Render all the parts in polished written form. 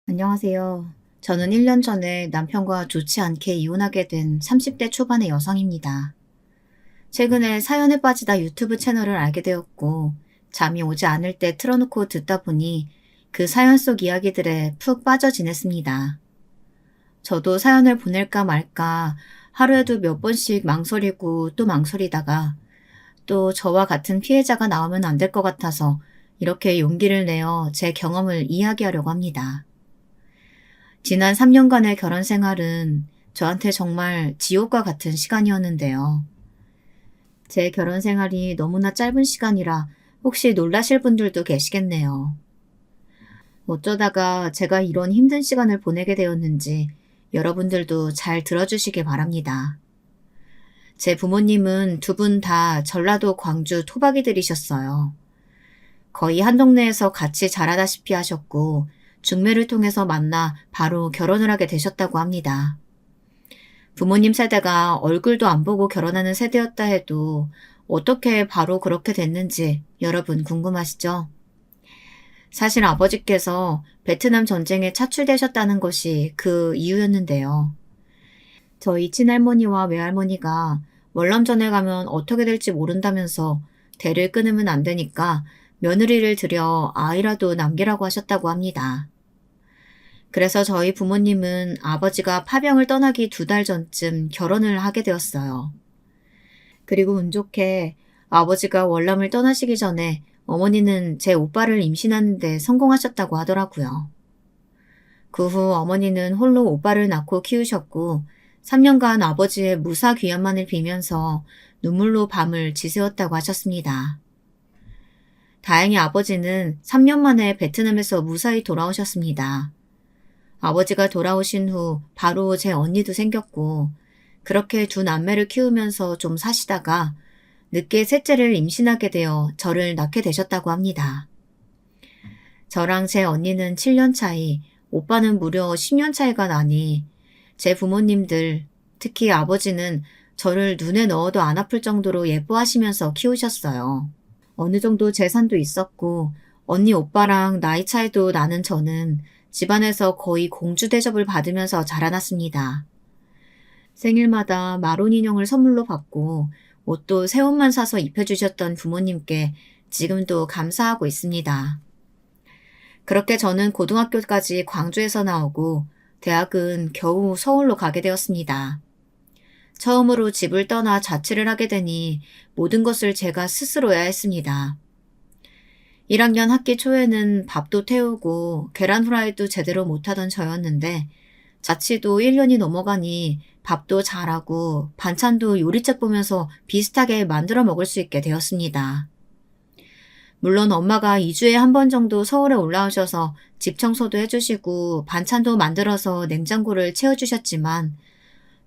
안녕하세요. 저는 1년 전에 남편과 좋지 않게 이혼하게 된 30대 초반의 여성입니다. 최근에 사연에 빠지다 유튜브 채널을 알게 되었고, 잠이 오지 않을 때 틀어놓고 듣다 보니 그 사연 속 이야기들에 푹 빠져 지냈습니다. 저도 사연을 보낼까 말까 하루에도 몇 번씩 망설이고 또 망설이다가 또 저와 같은 피해자가 나오면 안 될 것 같아서 이렇게 용기를 내어 제 경험을 이야기하려고 합니다. 지난 3년간의 결혼 생활은 저한테 정말 지옥과 같은 시간이었는데요. 제 결혼 생활이 너무나 짧은 시간이라 혹시 놀라실 분들도 계시겠네요. 어쩌다가 제가 이런 힘든 시간을 보내게 되었는지 여러분들도 잘 들어주시길 바랍니다. 제 부모님은 두 분 다 전라도 광주 토박이들이셨어요. 거의 한 동네에서 같이 자라다시피 하셨고 중매를 통해서 만나 바로 결혼을 하게 되셨다고 합니다. 부모님 세대가 얼굴도 안 보고 결혼하는 세대였다 해도 어떻게 바로 그렇게 됐는지 여러분 궁금하시죠? 사실 아버지께서 베트남 전쟁에 차출되셨다는 것이 그 이유였는데요. 저희 친할머니와 외할머니가 월남전에 가면 어떻게 될지 모른다면서 대를 끊으면 안 되니까 며느리를 들여 아이라도 남기라고 하셨다고 합니다. 그래서 저희 부모님은 아버지가 파병을 떠나기 2달 전쯤 결혼을 하게 되었어요. 그리고 운 좋게 아버지가 월남을 떠나시기 전에 어머니는 제 오빠를 임신하는 데 성공하셨다고 하더라고요. 그 후 어머니는 홀로 오빠를 낳고 키우셨고 3년간 아버지의 무사 귀환만을 빌면서 눈물로 밤을 지새웠다고 하셨습니다. 다행히 아버지는 3년 만에 베트남에서 무사히 돌아오셨습니다. 아버지가 돌아오신 후 바로 제 언니도 생겼고 그렇게 두 남매를 키우면서 좀 사시다가 늦게 셋째를 임신하게 되어 저를 낳게 되셨다고 합니다. 저랑 제 언니는 7년 차이, 오빠는 무려 10년 차이가 나니 제 부모님들, 특히 아버지는 저를 눈에 넣어도 안 아플 정도로 예뻐하시면서 키우셨어요. 어느 정도 재산도 있었고 언니 오빠랑 나이 차이도 나는 저는 집안에서 거의 공주 대접을 받으면서 자라났습니다. 생일마다 마론 인형을 선물로 받고 옷도 새 옷만 사서 입혀주셨던 부모님께 지금도 감사하고 있습니다. 그렇게 저는 고등학교까지 광주에서 나오고 대학은 겨우 서울로 가게 되었습니다. 처음으로 집을 떠나 자취를 하게 되니 모든 것을 제가 스스로 해야 했습니다. 1학년 학기 초에는 밥도 태우고 계란 후라이도 제대로 못하던 저였는데 자취도 1년이 넘어가니 밥도 잘하고 반찬도 요리책 보면서 비슷하게 만들어 먹을 수 있게 되었습니다. 물론 엄마가 2주에 한 번 정도 서울에 올라오셔서 집 청소도 해주시고 반찬도 만들어서 냉장고를 채워주셨지만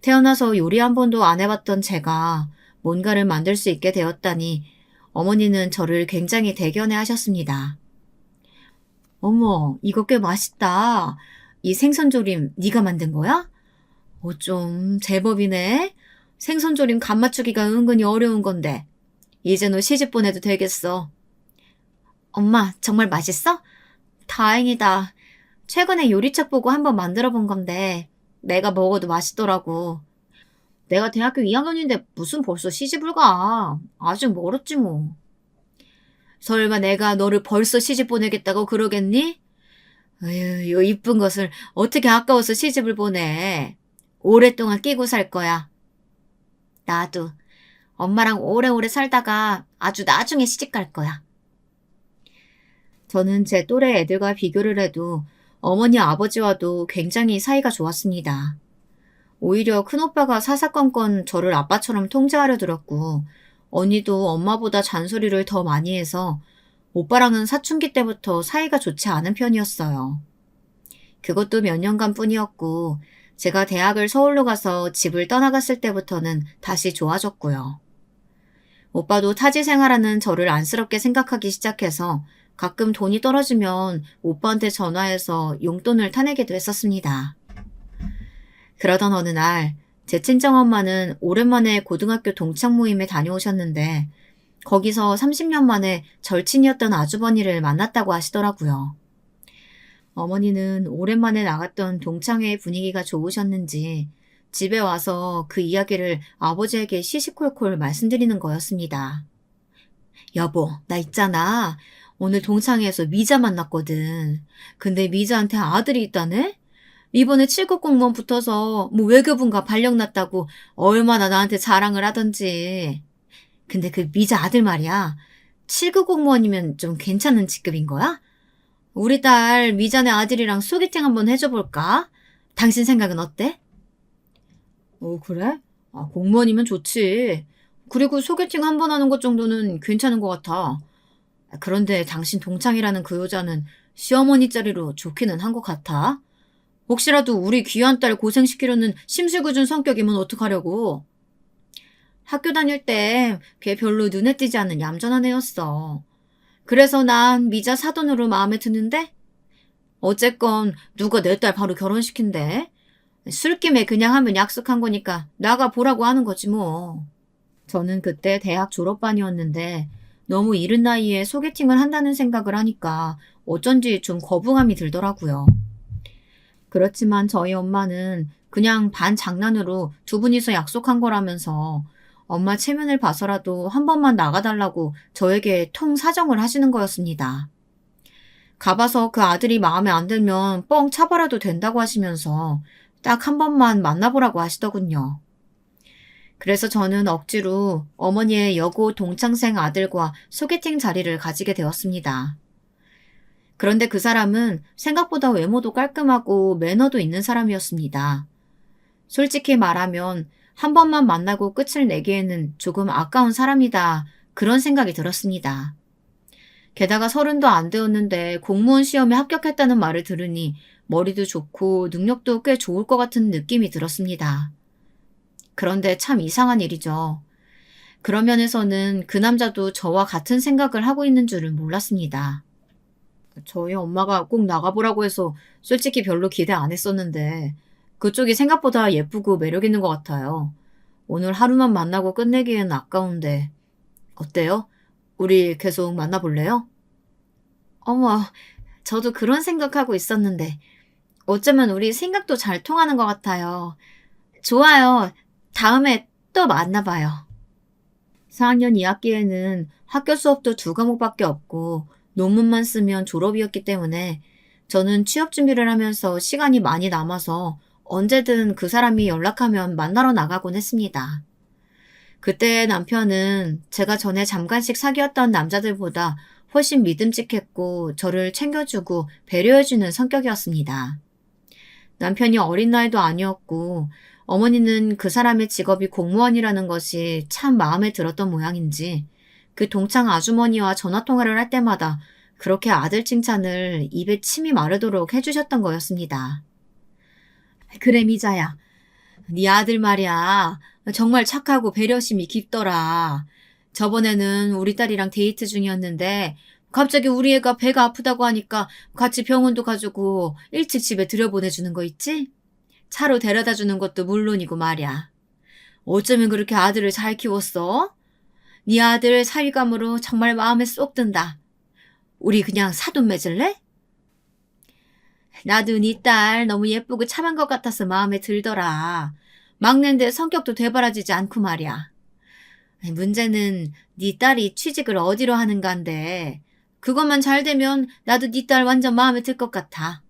태어나서 요리 한 번도 안 해봤던 제가 뭔가를 만들 수 있게 되었다니 어머니는 저를 굉장히 대견해 하셨습니다. 어머, 이거 꽤 맛있다. 이 생선조림 네가 만든 거야? 좀 제법이네. 생선조림 간 맞추기가 은근히 어려운 건데. 이제 너 시집 보내도 되겠어. 엄마, 정말 맛있어? 다행이다. 최근에 요리책 보고 한번 만들어 본 건데 내가 먹어도 맛있더라고. 내가 대학교 2학년인데 무슨 벌써 시집을 가. 아직 멀었지 뭐. 설마 내가 너를 벌써 시집 보내겠다고 그러겠니? 에휴, 요 이쁜 것을 어떻게 아까워서 시집을 보내. 오랫동안 끼고 살 거야. 나도 엄마랑 오래오래 살다가 아주 나중에 시집 갈 거야. 저는 제 또래 애들과 비교를 해도 어머니 아버지와도 굉장히 사이가 좋았습니다. 오히려 큰오빠가 사사건건 저를 아빠처럼 통제하려 들었고 언니도 엄마보다 잔소리를 더 많이 해서 오빠랑은 사춘기 때부터 사이가 좋지 않은 편이었어요. 그것도 몇 년간 뿐이었고 제가 대학을 서울로 가서 집을 떠나갔을 때부터는 다시 좋아졌고요. 오빠도 타지 생활하는 저를 안쓰럽게 생각하기 시작해서 가끔 돈이 떨어지면 오빠한테 전화해서 용돈을 타내기도 했었습니다. 그러던 어느 날 제 친정엄마는 오랜만에 고등학교 동창 모임에 다녀오셨는데 거기서 30년 만에 절친이었던 아주버니를 만났다고 하시더라고요. 어머니는 오랜만에 나갔던 동창회 분위기가 좋으셨는지 집에 와서 그 이야기를 아버지에게 시시콜콜 말씀드리는 거였습니다. 여보, 나 있잖아. 오늘 동창회에서 미자 만났거든. 근데 미자한테 아들이 있다네? 이번에 7급 공무원 붙어서 뭐 외교부인가 발령 났다고 얼마나 나한테 자랑을 하던지. 근데 그 미자 아들 말이야. 7급 공무원이면 좀 괜찮은 직급인 거야? 우리 딸 미자네 아들이랑 소개팅 한번 해줘 볼까? 당신 생각은 어때? 그래? 공무원이면 좋지. 그리고 소개팅 한번 하는 것 정도는 괜찮은 것 같아. 그런데 당신 동창이라는 그 여자는 시어머니 자리로 좋기는 한 것 같아. 혹시라도 우리 귀한 딸 고생시키려는 심술궂은 성격이면 어떡하려고. 학교 다닐 때 걔 별로 눈에 띄지 않는 얌전한 애였어. 그래서 난 미자 사돈으로 마음에 드는데 어쨌건 누가 내 딸 바로 결혼시킨대. 술김에 그냥 하면 약속한 거니까 나가 보라고 하는 거지 뭐. 저는 그때 대학 졸업반이었는데 너무 이른 나이에 소개팅을 한다는 생각을 하니까 어쩐지 좀 거부감이 들더라고요. 그렇지만 저희 엄마는 그냥 반 장난으로 두 분이서 약속한 거라면서 엄마 체면을 봐서라도 한 번만 나가달라고 저에게 통 사정을 하시는 거였습니다. 가봐서 그 아들이 마음에 안 들면 뻥 차버려도 된다고 하시면서 딱 한 번만 만나보라고 하시더군요. 그래서 저는 억지로 어머니의 여고 동창생 아들과 소개팅 자리를 가지게 되었습니다. 그런데 그 사람은 생각보다 외모도 깔끔하고 매너도 있는 사람이었습니다. 솔직히 말하면 한 번만 만나고 끝을 내기에는 조금 아까운 사람이다. 그런 생각이 들었습니다. 게다가 30도 안 되었는데 공무원 시험에 합격했다는 말을 들으니 머리도 좋고 능력도 꽤 좋을 것 같은 느낌이 들었습니다. 그런데 참 이상한 일이죠. 그런 면에서는 그 남자도 저와 같은 생각을 하고 있는 줄은 몰랐습니다. 저희 엄마가 꼭 나가보라고 해서 솔직히 별로 기대 안 했었는데 그쪽이 생각보다 예쁘고 매력 있는 것 같아요. 오늘 하루만 만나고 끝내기엔 아까운데 어때요? 우리 계속 만나볼래요? 어머, 저도 그런 생각하고 있었는데 어쩌면 우리 생각도 잘 통하는 것 같아요. 좋아요. 다음에 또 만나봐요. 4학년 2학기에는 학교 수업도 2과목밖에 없고 논문만 쓰면 졸업이었기 때문에 저는 취업 준비를 하면서 시간이 많이 남아서 언제든 그 사람이 연락하면 만나러 나가곤 했습니다. 그때 남편은 제가 전에 잠깐씩 사귀었던 남자들보다 훨씬 믿음직했고 저를 챙겨주고 배려해주는 성격이었습니다. 남편이 어린 나이도 아니었고 어머니는 그 사람의 직업이 공무원이라는 것이 참 마음에 들었던 모양인지 그 동창 아주머니와 전화통화를 할 때마다 그렇게 아들 칭찬을 입에 침이 마르도록 해주셨던 거였습니다. 그래 미자야, 네 아들 말이야. 정말 착하고 배려심이 깊더라. 저번에는 우리 딸이랑 데이트 중이었는데 갑자기 우리 애가 배가 아프다고 하니까 같이 병원도 가지고 일찍 집에 들여보내주는 거 있지? 차로 데려다 주는 것도 물론이고 말이야. 어쩌면 그렇게 아들을 잘 키웠어? 네 아들 사위감으로 정말 마음에 쏙 든다. 우리 그냥 사돈 맺을래? 나도 네 딸 너무 예쁘고 참한 것 같아서 마음에 들더라. 막내인데 성격도 되바라지지 않고 말이야. 문제는 네 딸이 취직을 어디로 하는가인데 그것만 잘 되면 나도 네 딸 완전 마음에 들 것 같아.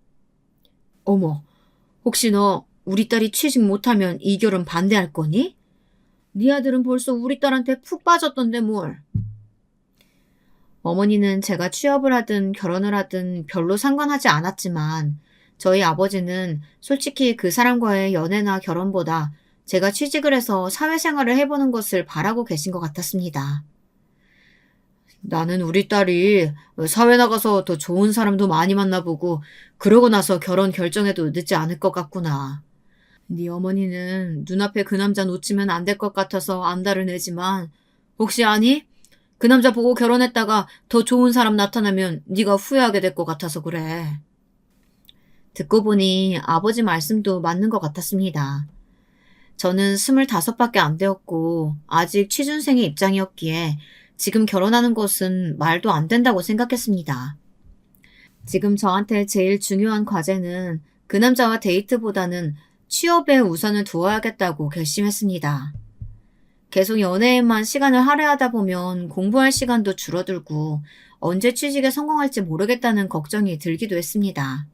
어머, 혹시 너 우리 딸이 취직 못하면 이 결혼 반대할 거니? 네 아들은 벌써 우리 딸한테 푹 빠졌던데 뭘. 어머니는 제가 취업을 하든 결혼을 하든 별로 상관하지 않았지만 저희 아버지는 솔직히 그 사람과의 연애나 결혼보다 제가 취직을 해서 사회생활을 해보는 것을 바라고 계신 것 같았습니다. 나는 우리 딸이 사회 나가서 더 좋은 사람도 많이 만나보고 그러고 나서 결혼 결정해도 늦지 않을 것 같구나. 네 어머니는 눈앞에 그 남자 놓치면 안 될 것 같아서 안달을 내지만 혹시 아니? 그 남자 보고 결혼했다가 더 좋은 사람 나타나면 네가 후회하게 될 것 같아서 그래. 듣고 보니 아버지 말씀도 맞는 것 같았습니다. 저는 25밖에 안 되었고 아직 취준생의 입장이었기에 지금 결혼하는 것은 말도 안 된다고 생각했습니다. 지금 저한테 제일 중요한 과제는 그 남자와 데이트보다는 취업에 우선을 두어야겠다고 결심했습니다. 계속 연애에만 시간을 할애하다 보면 공부할 시간도 줄어들고 언제 취직에 성공할지 모르겠다는 걱정이 들기도 했습니다.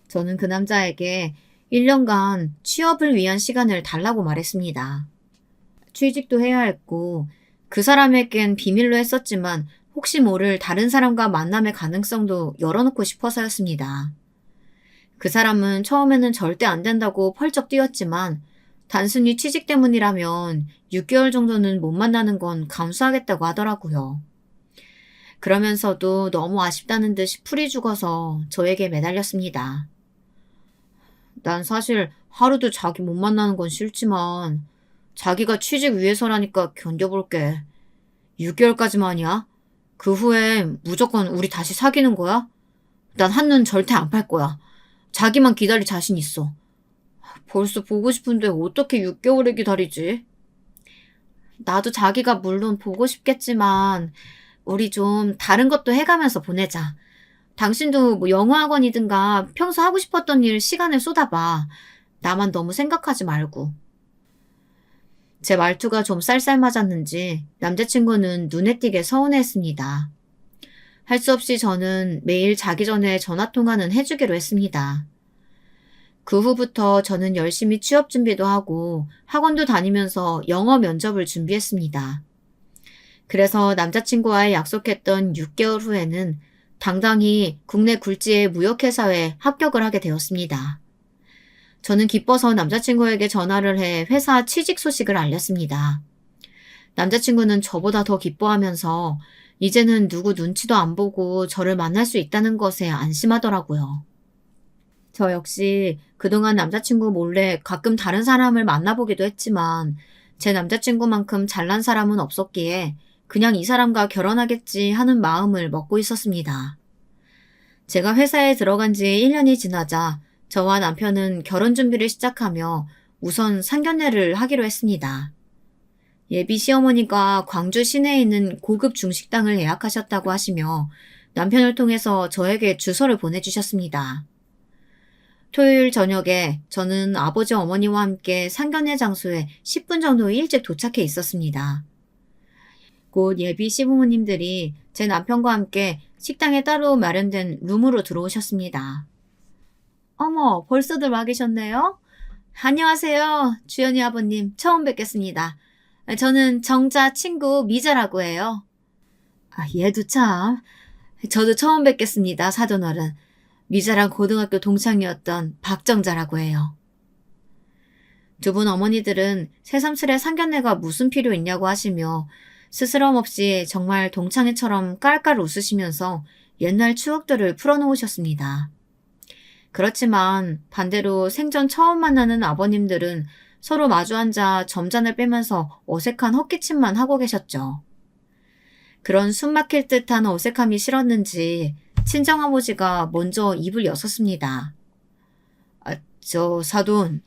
저는 그 남자에게 1년간 취업을 위한 시간을 달라고 말했습니다. 취직도 해야 했고 그 사람에겐 비밀로 했었지만 혹시 모를 다른 사람과 만남의 가능성도 열어놓고 싶어서였습니다. 그 사람은 처음에는 절대 안 된다고 펄쩍 뛰었지만 단순히 취직 때문이라면 6개월 정도는 못 만나는 건 감수하겠다고 하더라고요. 그러면서도 너무 아쉽다는 듯이 풀이 죽어서 저에게 매달렸습니다. 난 사실 하루도 자기 못 만나는 건 싫지만 자기가 취직 위해서라니까 견뎌볼게. 6개월까지만이야? 그 후엔 무조건 우리 다시 사귀는 거야? 난 한눈 절대 안 팔 거야. 자기만 기다릴 자신 있어. 벌써 보고 싶은데 어떻게 6개월을 기다리지? 나도 자기가 물론 보고 싶겠지만 우리 좀 다른 것도 해가면서 보내자. 당신도 뭐 영어학원이든가 평소 하고 싶었던 일 시간을 쏟아봐. 나만 너무 생각하지 말고. 제 말투가 좀 쌀쌀맞았는지 남자친구는 눈에 띄게 서운해했습니다. 할 수 없이 저는 매일 자기 전에 전화통화는 해주기로 했습니다. 그 후부터 저는 열심히 취업 준비도 하고 학원도 다니면서 영어 면접을 준비했습니다. 그래서 남자친구와의 약속했던 6개월 후에는 당당히 국내 굴지의 무역회사에 합격을 하게 되었습니다. 저는 기뻐서 남자친구에게 전화를 해 회사 취직 소식을 알렸습니다. 남자친구는 저보다 더 기뻐하면서 이제는 누구 눈치도 안 보고 저를 만날 수 있다는 것에 안심하더라고요. 저 역시 그동안 남자친구 몰래 가끔 다른 사람을 만나보기도 했지만 제 남자친구만큼 잘난 사람은 없었기에 그냥 이 사람과 결혼하겠지 하는 마음을 먹고 있었습니다. 제가 회사에 들어간 지 1년이 지나자 저와 남편은 결혼 준비를 시작하며 우선 상견례를 하기로 했습니다. 예비 시어머니가 광주 시내에 있는 고급 중식당을 예약하셨다고 하시며 남편을 통해서 저에게 주소를 보내주셨습니다. 토요일 저녁에 저는 아버지 어머니와 함께 상견례 장소에 10분 정도 일찍 도착해 있었습니다. 곧 예비 시부모님들이 제 남편과 함께 식당에 따로 마련된 룸으로 들어오셨습니다. 어머, 벌써들 와 계셨네요? 안녕하세요. 주연이 아버님, 처음 뵙겠습니다. 저는 정자 친구 미자라고 해요. 얘도 참. 저도 처음 뵙겠습니다, 사돈어른. 미자랑 고등학교 동창이었던 박정자라고 해요. 두 분 어머니들은 새삼스레 상견례가 무슨 필요 있냐고 하시며 스스럼 없이 정말 동창회처럼 깔깔 웃으시면서 옛날 추억들을 풀어놓으셨습니다. 그렇지만 반대로 생전 처음 만나는 아버님들은 서로 마주 앉아 점잔을 빼면서 어색한 헛기침만 하고 계셨죠. 그런 숨 막힐 듯한 어색함이 싫었는지 친정아버지가 먼저 입을 여섰습니다. 저 사돈,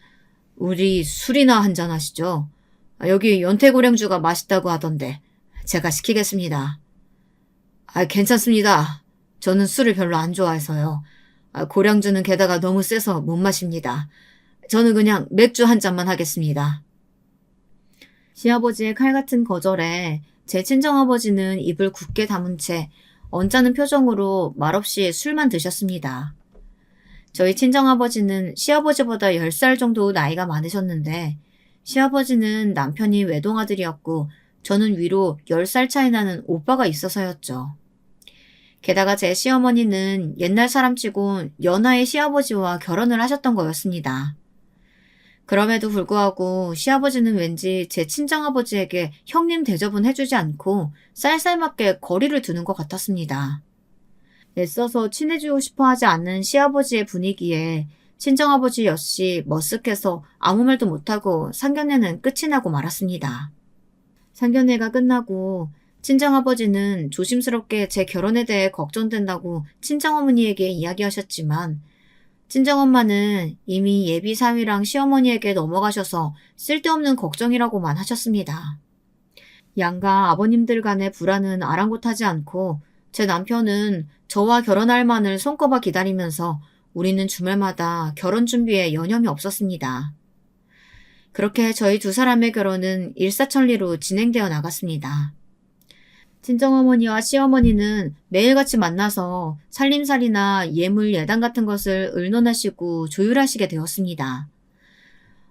우리 술이나 한잔 하시죠? 여기 연태고량주가 맛있다고 하던데 제가 시키겠습니다. 괜찮습니다. 저는 술을 별로 안 좋아해서요. 고량주는 게다가 너무 세서 못 마십니다. 저는 그냥 맥주 한 잔만 하겠습니다. 시아버지의 칼같은 거절에 제 친정아버지는 입을 굳게 다문 채 언짢은 표정으로 말없이 술만 드셨습니다. 저희 친정아버지는 시아버지보다 10살 정도 나이가 많으셨는데 시아버지는 남편이 외동아들이었고 저는 위로 10살 차이 나는 오빠가 있어서였죠. 게다가 제 시어머니는 옛날 사람치고 연하의 시아버지와 결혼을 하셨던 거였습니다. 그럼에도 불구하고 시아버지는 왠지 제 친정아버지에게 형님 대접은 해주지 않고 쌀쌀맞게 거리를 두는 것 같았습니다. 애써서 친해지고 싶어 하지 않는 시아버지의 분위기에 친정아버지 역시 머쓱해서 아무 말도 못하고 상견례는 끝이 나고 말았습니다. 상견례가 끝나고 친정아버지는 조심스럽게 제 결혼에 대해 걱정된다고 친정어머니에게 이야기하셨지만 친정엄마는 이미 예비 사위랑 시어머니에게 넘어가셔서 쓸데없는 걱정이라고만 하셨습니다. 양가 아버님들 간의 불안은 아랑곳하지 않고 제 남편은 저와 결혼할 만을 손꼽아 기다리면서 우리는 주말마다 결혼 준비에 여념이 없었습니다. 그렇게 저희 두 사람의 결혼은 일사천리로 진행되어 나갔습니다. 친정어머니와 시어머니는 매일같이 만나서 살림살이나 예물 예단 같은 것을 의논하시고 조율하시게 되었습니다.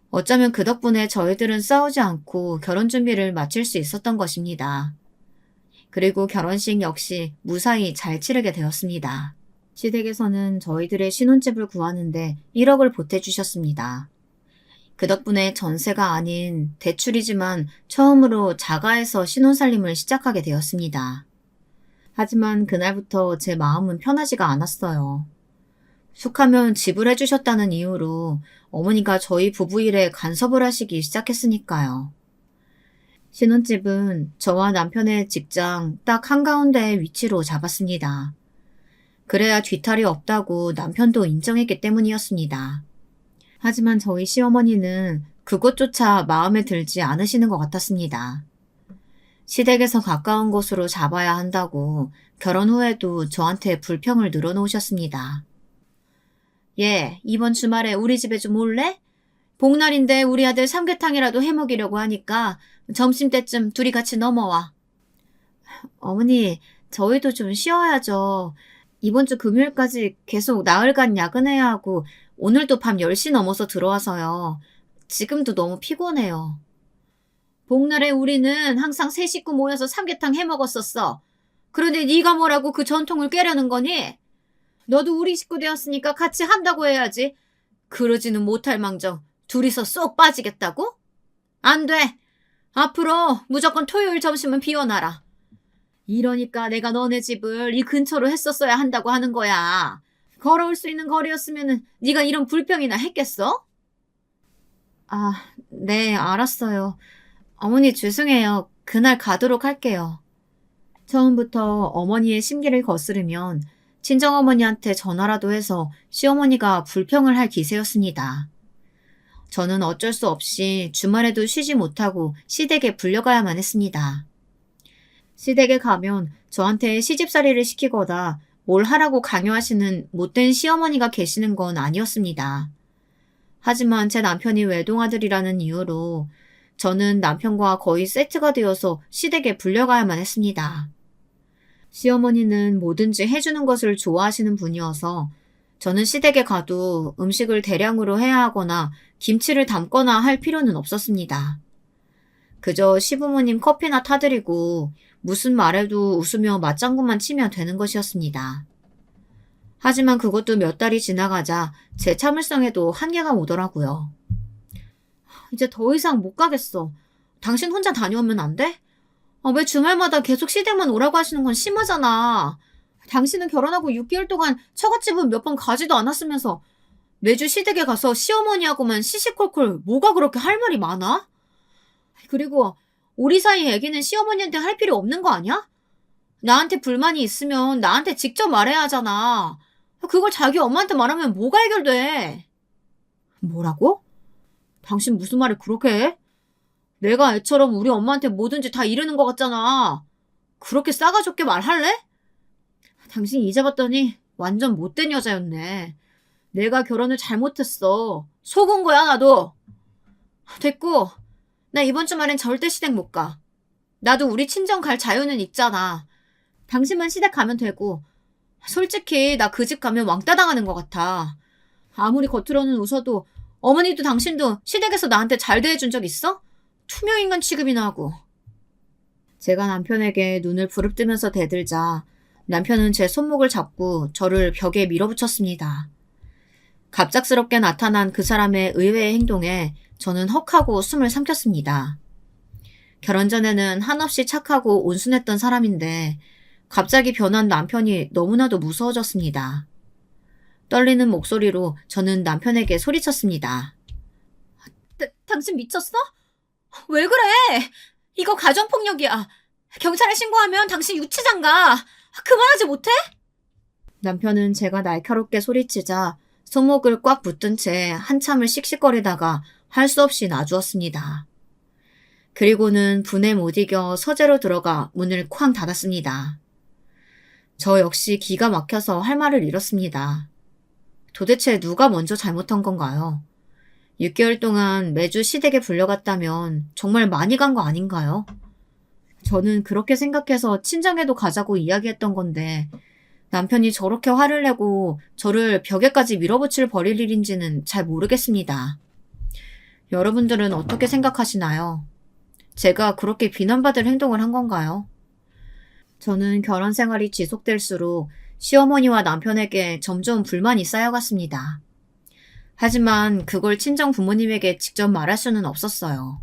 어쩌면 그 덕분에 저희들은 싸우지 않고 결혼 준비를 마칠 수 있었던 것입니다. 그리고 결혼식 역시 무사히 잘 치르게 되었습니다. 시댁에서는 저희들의 신혼집을 구하는데 1억을 보태주셨습니다. 그 덕분에 전세가 아닌 대출이지만 처음으로 자가에서 신혼살림을 시작하게 되었습니다. 하지만 그날부터 제 마음은 편하지가 않았어요. 숙하면 지불해주셨다는 이유로 어머니가 저희 부부 일에 간섭을 하시기 시작했으니까요. 신혼집은 저와 남편의 직장 딱 한가운데의 위치로 잡았습니다. 그래야 뒤탈이 없다고 남편도 인정했기 때문이었습니다. 하지만 저희 시어머니는 그것조차 마음에 들지 않으시는 것 같았습니다. 시댁에서 가까운 곳으로 잡아야 한다고 결혼 후에도 저한테 불평을 늘어놓으셨습니다. 얘, 이번 주말에 우리 집에 좀 올래? 복날인데 우리 아들 삼계탕이라도 해먹이려고 하니까 점심때쯤 둘이 같이 넘어와. 어머니, 저희도 좀 쉬어야죠. 이번 주 금요일까지 계속 나흘간 야근해야 하고 오늘도 밤 10시 넘어서 들어와서요. 지금도 너무 피곤해요. 복날에 우리는 항상 세 식구 모여서 삼계탕 해먹었었어. 그런데 네가 뭐라고 그 전통을 깨려는 거니? 너도 우리 식구 되었으니까 같이 한다고 해야지. 그러지는 못할 망정 둘이서 쏙 빠지겠다고? 안 돼. 앞으로 무조건 토요일 점심은 비워놔라. 이러니까 내가 너네 집을 이 근처로 했었어야 한다고 하는 거야. 걸어올 수 있는 거리였으면 네가 이런 불평이나 했겠어? 아, 네, 알았어요. 어머니 죄송해요. 그날 가도록 할게요. 처음부터 어머니의 심기를 거스르면 친정어머니한테 전화라도 해서 시어머니가 불평을 할 기세였습니다. 저는 어쩔 수 없이 주말에도 쉬지 못하고 시댁에 불려가야만 했습니다. 시댁에 가면 저한테 시집살이를 시키거나 뭘 하라고 강요하시는 못된 시어머니가 계시는 건 아니었습니다. 하지만 제 남편이 외동아들이라는 이유로 저는 남편과 거의 세트가 되어서 시댁에 불려가야만 했습니다. 시어머니는 뭐든지 해주는 것을 좋아하시는 분이어서 저는 시댁에 가도 음식을 대량으로 해야 하거나 김치를 담거나 할 필요는 없었습니다. 그저 시부모님 커피나 타드리고 무슨 말해도 웃으며 맞장구만 치면 되는 것이었습니다. 하지만 그것도 몇 달이 지나가자 제 참을성에도 한계가 오더라고요. 이제 더 이상 못 가겠어. 당신 혼자 다녀오면 안 돼? 왜 주말마다 계속 시댁만 오라고 하시는 건 심하잖아. 당신은 결혼하고 6개월 동안 처갓집은 몇 번 가지도 않았으면서 매주 시댁에 가서 시어머니하고만 시시콜콜 뭐가 그렇게 할 말이 많아? 그리고 우리 사이 얘기는 시어머니한테 할 필요 없는 거 아니야? 나한테 불만이 있으면 나한테 직접 말해야 하잖아. 그걸 자기 엄마한테 말하면 뭐가 해결돼? 뭐라고? 당신 무슨 말을 그렇게 해? 내가 애처럼 우리 엄마한테 뭐든지 다 이르는 것 같잖아. 그렇게 싸가지 없게 말할래? 당신 이제 봤더니 완전 못된 여자였네. 내가 결혼을 잘못했어. 속은 거야, 나도. 됐고, 나 이번 주말엔 절대 시댁 못 가. 나도 우리 친정 갈 자유는 있잖아. 당신만 시댁 가면 되고, 솔직히 나 그 집 가면 왕따 당하는 것 같아. 아무리 겉으로는 웃어도 어머니도 당신도 시댁에서 나한테 잘 대해준 적 있어? 투명인간 취급이나 하고. 제가 남편에게 눈을 부릅뜨면서 대들자 남편은 제 손목을 잡고 저를 벽에 밀어붙였습니다. 갑작스럽게 나타난 그 사람의 의외의 행동에 저는 헉하고 숨을 삼켰습니다. 결혼 전에는 한없이 착하고 온순했던 사람인데 갑자기 변한 남편이 너무나도 무서워졌습니다. 떨리는 목소리로 저는 남편에게 소리쳤습니다. 당신 미쳤어? 왜 그래? 이거 가정폭력이야. 경찰에 신고하면 당신 유치장 가. 그만하지 못해? 남편은 제가 날카롭게 소리치자 손목을 꽉 붙든 채 한참을 씩씩거리다가 할 수 없이 놔주었습니다. 그리고는 분에 못 이겨 서재로 들어가 문을 쾅 닫았습니다. 저 역시 기가 막혀서 할 말을 잃었습니다. 도대체 누가 먼저 잘못한 건가요? 6개월 동안 매주 시댁에 불려갔다면 정말 많이 간 거 아닌가요? 저는 그렇게 생각해서 친정에도 가자고 이야기했던 건데 남편이 저렇게 화를 내고 저를 벽에까지 밀어붙일 버릴 일인지는 잘 모르겠습니다. 여러분들은 어떻게 생각하시나요? 제가 그렇게 비난받을 행동을 한 건가요? 저는 결혼 생활이 지속될수록 시어머니와 남편에게 점점 불만이 쌓여갔습니다. 하지만 그걸 친정 부모님에게 직접 말할 수는 없었어요.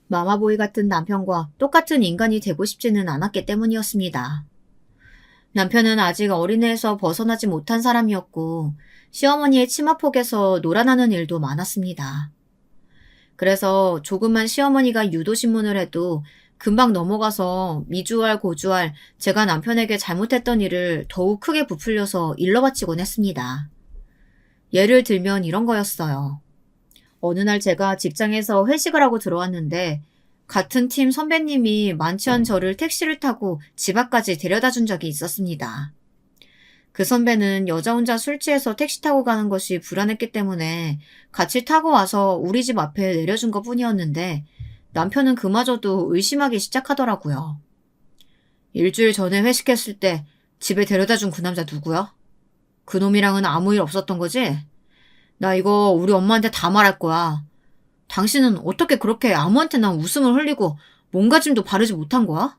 마마보이 같은 남편과 똑같은 인간이 되고 싶지는 않았기 때문이었습니다. 남편은 아직 어린애에서 벗어나지 못한 사람이었고 시어머니의 치마폭에서 놀아나는 일도 많았습니다. 그래서 조금만 시어머니가 유도신문을 해도 금방 넘어가서 미주알 고주알 제가 남편에게 잘못했던 일을 더욱 크게 부풀려서 일러바치곤 했습니다. 예를 들면 이런 거였어요. 어느 날 제가 직장에서 회식을 하고 들어왔는데 같은 팀 선배님이 만취한 저를 택시를 타고 집 앞까지 데려다 준 적이 있었습니다. 그 선배는 여자 혼자 술 취해서 택시 타고 가는 것이 불안했기 때문에 같이 타고 와서 우리 집 앞에 내려준 것 뿐이었는데 남편은 그마저도 의심하기 시작하더라고요. 일주일 전에 회식했을 때 집에 데려다 준 그 남자 누구야? 그 놈이랑은 아무 일 없었던 거지? 나 이거 우리 엄마한테 다 말할 거야. 당신은 어떻게 그렇게 아무한테나 웃음을 흘리고 몸가짐도 바르지 못한 거야?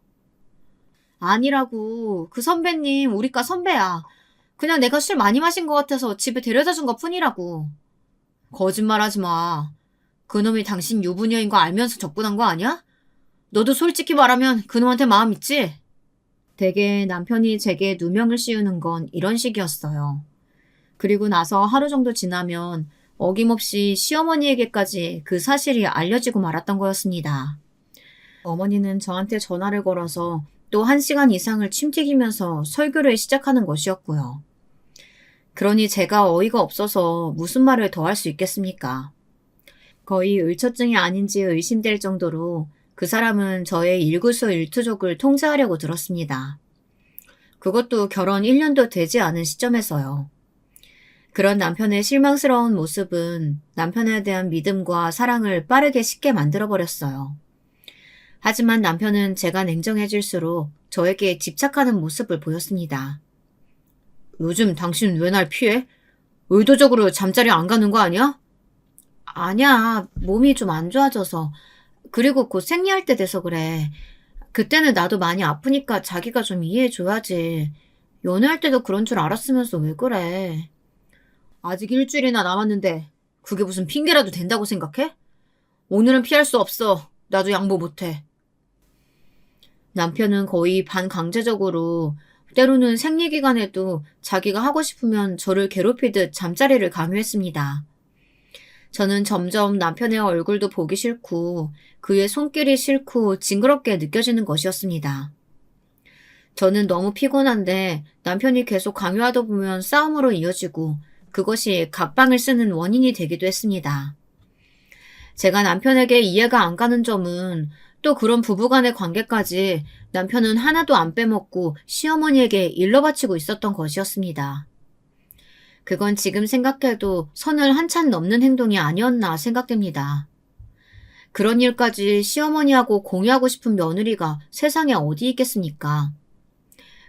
아니라고. 그 선배님 우리과 선배야. 그냥 내가 술 많이 마신 것 같아서 집에 데려다 준 것 뿐이라고. 거짓말하지 마. 그놈이 당신 유부녀인 거 알면서 접근한 거 아니야? 너도 솔직히 말하면 그놈한테 마음 있지? 되게 남편이 제게 누명을 씌우는 건 이런 식이었어요. 그리고 나서 하루 정도 지나면 어김없이 시어머니에게까지 그 사실이 알려지고 말았던 거였습니다. 어머니는 저한테 전화를 걸어서 또 1시간 이상을 침튀기면서 설교를 시작하는 것이었고요. 그러니 제가 어이가 없어서 무슨 말을 더 할 수 있겠습니까? 거의 의처증이 아닌지 의심될 정도로 그 사람은 저의 일거수일투족을 통제하려고 들었습니다. 그것도 결혼 1년도 되지 않은 시점에서요. 그런 남편의 실망스러운 모습은 남편에 대한 믿음과 사랑을 빠르게 식게 만들어버렸어요. 하지만 남편은 제가 냉정해질수록 저에게 집착하는 모습을 보였습니다. 요즘 당신 왜 날 피해? 의도적으로 잠자리 안 가는 거 아니야? 아니야, 몸이 좀 안 좋아져서. 그리고 곧 생리할 때 돼서 그래. 그때는 나도 많이 아프니까 자기가 좀 이해해줘야지. 연애할 때도 그런 줄 알았으면서 왜 그래? 아직 일주일이나 남았는데 그게 무슨 핑계라도 된다고 생각해? 오늘은 피할 수 없어. 나도 양보 못해. 남편은 거의 반강제적으로 때로는 생리기간에도 자기가 하고 싶으면 저를 괴롭히듯 잠자리를 강요했습니다. 저는 점점 남편의 얼굴도 보기 싫고 그의 손길이 싫고 징그럽게 느껴지는 것이었습니다. 저는 너무 피곤한데 남편이 계속 강요하다 보면 싸움으로 이어지고 그것이 각방을 쓰는 원인이 되기도 했습니다. 제가 남편에게 이해가 안 가는 점은 또 그런 부부간의 관계까지 남편은 하나도 안 빼먹고 시어머니에게 일러바치고 있었던 것이었습니다. 그건 지금 생각해도 선을 한참 넘는 행동이 아니었나 생각됩니다. 그런 일까지 시어머니하고 공유하고 싶은 며느리가 세상에 어디 있겠습니까?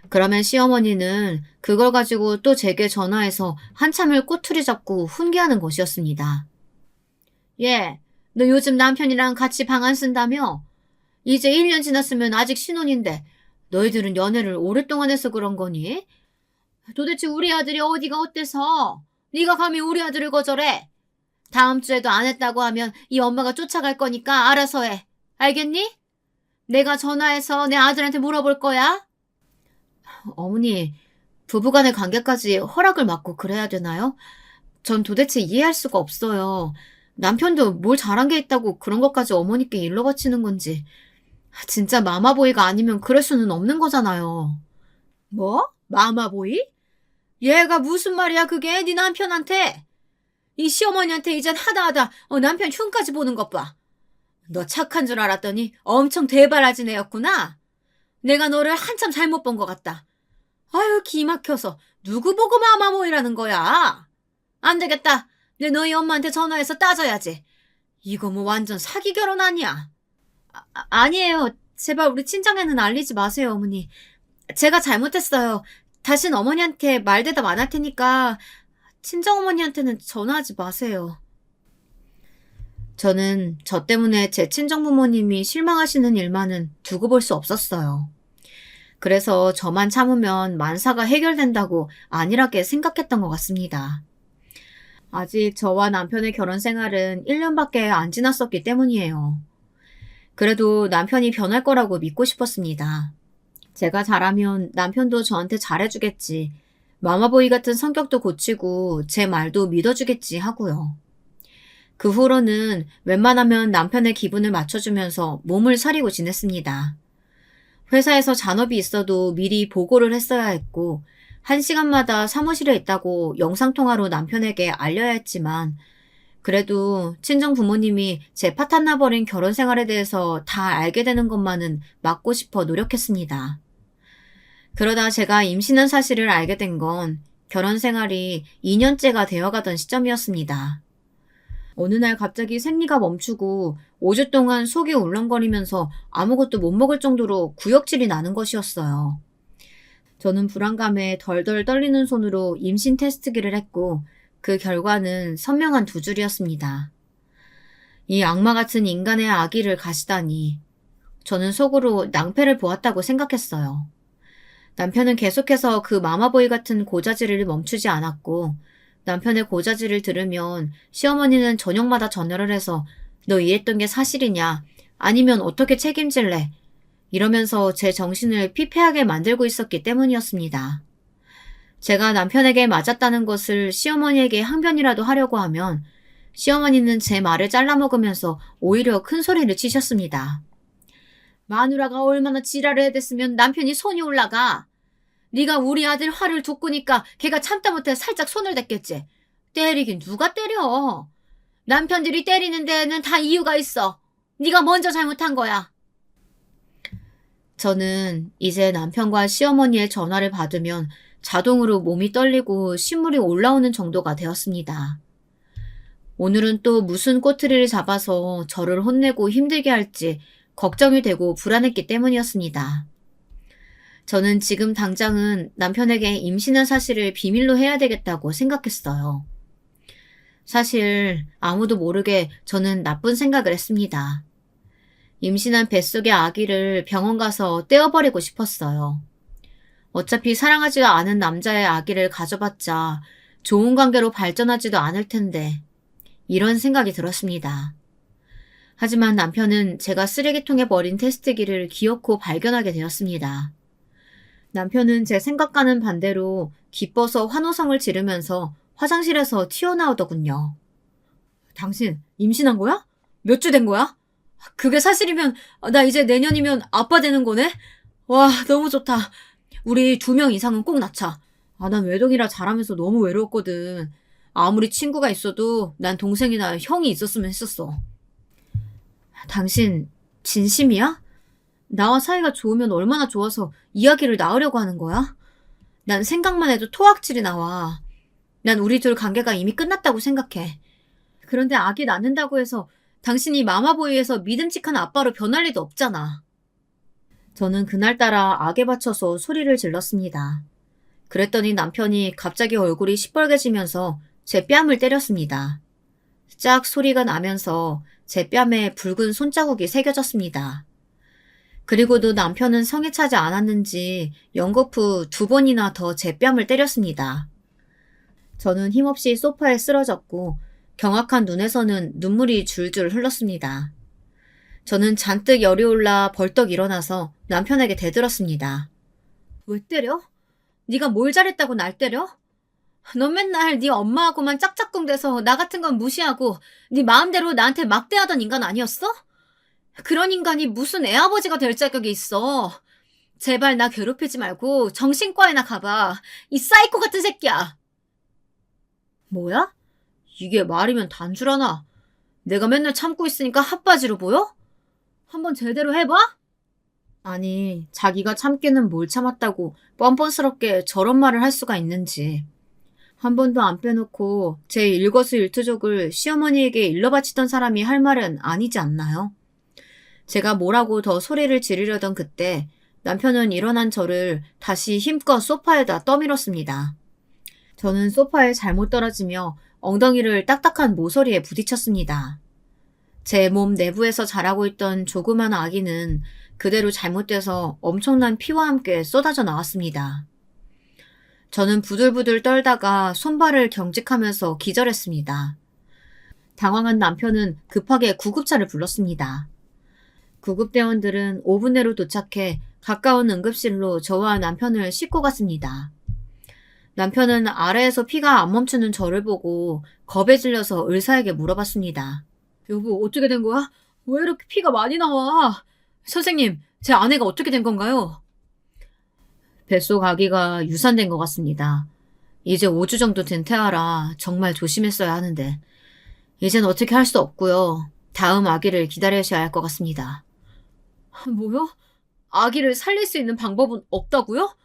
그러면 시어머니는 그걸 가지고 또 제게 전화해서 한참을 꼬투리 잡고 훈계하는 것이었습니다. 얘, 너 요즘 남편이랑 같이 방 안 쓴다며? 이제 1년 지났으면 아직 신혼인데 너희들은 연애를 오랫동안 해서 그런 거니? 도대체 우리 아들이 어디가 어때서? 네가 감히 우리 아들을 거절해? 다음 주에도 안 했다고 하면 이 엄마가 쫓아갈 거니까 알아서 해. 알겠니? 내가 전화해서 내 아들한테 물어볼 거야. 어머니, 부부간의 관계까지 허락을 받고 그래야 되나요? 전 도대체 이해할 수가 없어요. 남편도 뭘 잘한 게 있다고 그런 것까지 어머니께 일러바치는 건지. 진짜 마마보이가 아니면 그럴 수는 없는 거잖아요. 뭐? 마마보이? 얘가 무슨 말이야 그게 네 남편한테. 이 시어머니한테 이젠 하다하다 남편 흉까지 보는 것 봐. 너 착한 줄 알았더니 엄청 대바라진 애였구나. 내가 너를 한참 잘못 본 것 같다. 아유, 기 막혀서 누구 보고 마마보이라는 거야? 안 되겠다. 내 너희 엄마한테 전화해서 따져야지. 이거 뭐 완전 사기 결혼 아니야? 아니에요. 제발 우리 친정에는 알리지 마세요, 어머니. 제가 잘못했어요. 다신 어머니한테 말대답 안 할 테니까 친정어머니한테는 전화하지 마세요. 저는 저 때문에 제 친정부모님이 실망하시는 일만은 두고 볼 수 없었어요. 그래서 저만 참으면 만사가 해결된다고 안일하게 생각했던 것 같습니다. 아직 저와 남편의 결혼 생활은 1년밖에 안 지났었기 때문이에요. 그래도 남편이 변할 거라고 믿고 싶었습니다. 제가 잘하면 남편도 저한테 잘해주겠지. 마마보이 같은 성격도 고치고 제 말도 믿어주겠지 하고요. 그 후로는 웬만하면 남편의 기분을 맞춰주면서 몸을 사리고 지냈습니다. 회사에서 잔업이 있어도 미리 보고를 했어야 했고, 1시간마다 사무실에 있다고 영상통화로 남편에게 알려야 했지만, 그래도 친정 부모님이 제 파탄나버린 결혼 생활에 대해서 다 알게 되는 것만은 막고 싶어 노력했습니다. 그러다 제가 임신한 사실을 알게 된 건 결혼 생활이 2년째가 되어가던 시점이었습니다. 어느 날 갑자기 생리가 멈추고 5주 동안 속이 울렁거리면서 아무것도 못 먹을 정도로 구역질이 나는 것이었어요. 저는 불안감에 덜덜 떨리는 손으로 임신 테스트기를 했고 그 결과는 선명한 2줄이었습니다. 이 악마 같은 인간의 아기를 가시다니. 저는 속으로 낭패를 보았다고 생각했어요. 남편은 계속해서 그 마마보이 같은 고자질을 멈추지 않았고 남편의 고자질을 들으면 시어머니는 저녁마다 전화를 해서 너 이랬던 게 사실이냐? 아니면 어떻게 책임질래? 이러면서 제 정신을 피폐하게 만들고 있었기 때문이었습니다. 제가 남편에게 맞았다는 것을 시어머니에게 항변이라도 하려고 하면 시어머니는 제 말을 잘라먹으면서 오히려 큰 소리를 치셨습니다. 마누라가 얼마나 지랄을 해댔으면 남편이 손이 올라가. 네가 우리 아들 화를 돋구니까 걔가 참다 못해 살짝 손을 댔겠지. 때리긴 누가 때려. 남편들이 때리는 데에는 다 이유가 있어. 네가 먼저 잘못한 거야. 저는 이제 남편과 시어머니의 전화를 받으면 자동으로 몸이 떨리고 신물이 올라오는 정도가 되었습니다. 오늘은 또 무슨 꼬투리를 잡아서 저를 혼내고 힘들게 할지 걱정이 되고 불안했기 때문이었습니다. 저는 지금 당장은 남편에게 임신한 사실을 비밀로 해야 되겠다고 생각했어요. 사실 아무도 모르게 저는 나쁜 생각을 했습니다. 임신한 뱃속의 아기를 병원 가서 떼어버리고 싶었어요. 어차피 사랑하지도 않은 남자의 아기를 가져봤자 좋은 관계로 발전하지도 않을 텐데 이런 생각이 들었습니다. 하지만 남편은 제가 쓰레기통에 버린 테스트기를 기어코 발견하게 되었습니다. 남편은 제 생각과는 반대로 기뻐서 환호성을 지르면서 화장실에서 튀어나오더군요. 당신 임신한 거야? 몇 주 된 거야? 그게 사실이면 나 이제 내년이면 아빠 되는 거네? 와, 너무 좋다. 우리 2명 이상은 꼭 낳자. 난 외동이라 잘하면서 너무 외로웠거든. 아무리 친구가 있어도 난 동생이나 형이 있었으면 했었어. 당신 진심이야? 나와 사이가 좋으면 얼마나 좋아서 이야기를 낳으려고 하는 거야? 난 생각만 해도 토악질이 나와. 난 우리 둘 관계가 이미 끝났다고 생각해. 그런데 아기 낳는다고 해서 당신이 마마보이에서 믿음직한 아빠로 변할 리도 없잖아. 저는 그날따라 악에 받쳐서 소리를 질렀습니다. 그랬더니 남편이 갑자기 얼굴이 시뻘개지면서 제 뺨을 때렸습니다. 짝 소리가 나면서 제 뺨에 붉은 손자국이 새겨졌습니다. 그리고도 남편은 성에 차지 않았는지 연거푸 2번이나 더 제 뺨을 때렸습니다. 저는 힘없이 소파에 쓰러졌고 경악한 눈에서는 눈물이 줄줄 흘렀습니다. 저는 잔뜩 열이 올라 벌떡 일어나서 남편에게 대들었습니다. 왜 때려? 네가 뭘 잘했다고 날 때려? 넌 맨날 네 엄마하고만 짝짝꿍대서 나 같은 건 무시하고 네 마음대로 나한테 막대하던 인간 아니었어? 그런 인간이 무슨 애아버지가 될 자격이 있어. 제발 나 괴롭히지 말고 정신과에나 가봐. 이 사이코 같은 새끼야. 뭐야? 이게 말이면 단줄하나. 내가 맨날 참고 있으니까 핫바지로 보여? 한번 제대로 해봐? 아니, 자기가 참기는 뭘 참았다고 뻔뻔스럽게 저런 말을 할 수가 있는지. 한 번도 안 빼놓고 제 일거수일투족을 시어머니에게 일러바치던 사람이 할 말은 아니지 않나요? 제가 뭐라고 더 소리를 지르려던 그때 남편은 일어난 저를 다시 힘껏 소파에다 떠밀었습니다. 저는 소파에 잘못 떨어지며 엉덩이를 딱딱한 모서리에 부딪혔습니다. 제 몸 내부에서 자라고 있던 조그만 아기는 그대로 잘못돼서 엄청난 피와 함께 쏟아져 나왔습니다. 저는 부들부들 떨다가 손발을 경직하면서 기절했습니다. 당황한 남편은 급하게 구급차를 불렀습니다. 구급대원들은 5분 내로 도착해 가까운 응급실로 저와 남편을 싣고 갔습니다. 남편은 아래에서 피가 안 멈추는 저를 보고 겁에 질려서 의사에게 물어봤습니다. 여보, 어떻게 된 거야? 왜 이렇게 피가 많이 나와? 선생님, 제 아내가 어떻게 된 건가요? 뱃속 아기가 유산된 것 같습니다. 이제 5주 정도 된 태아라 정말 조심했어야 하는데 이젠 어떻게 할 수 없고요. 다음 아기를 기다리셔야 할 것 같습니다. 뭐요? 아기를 살릴 수 있는 방법은 없다고요?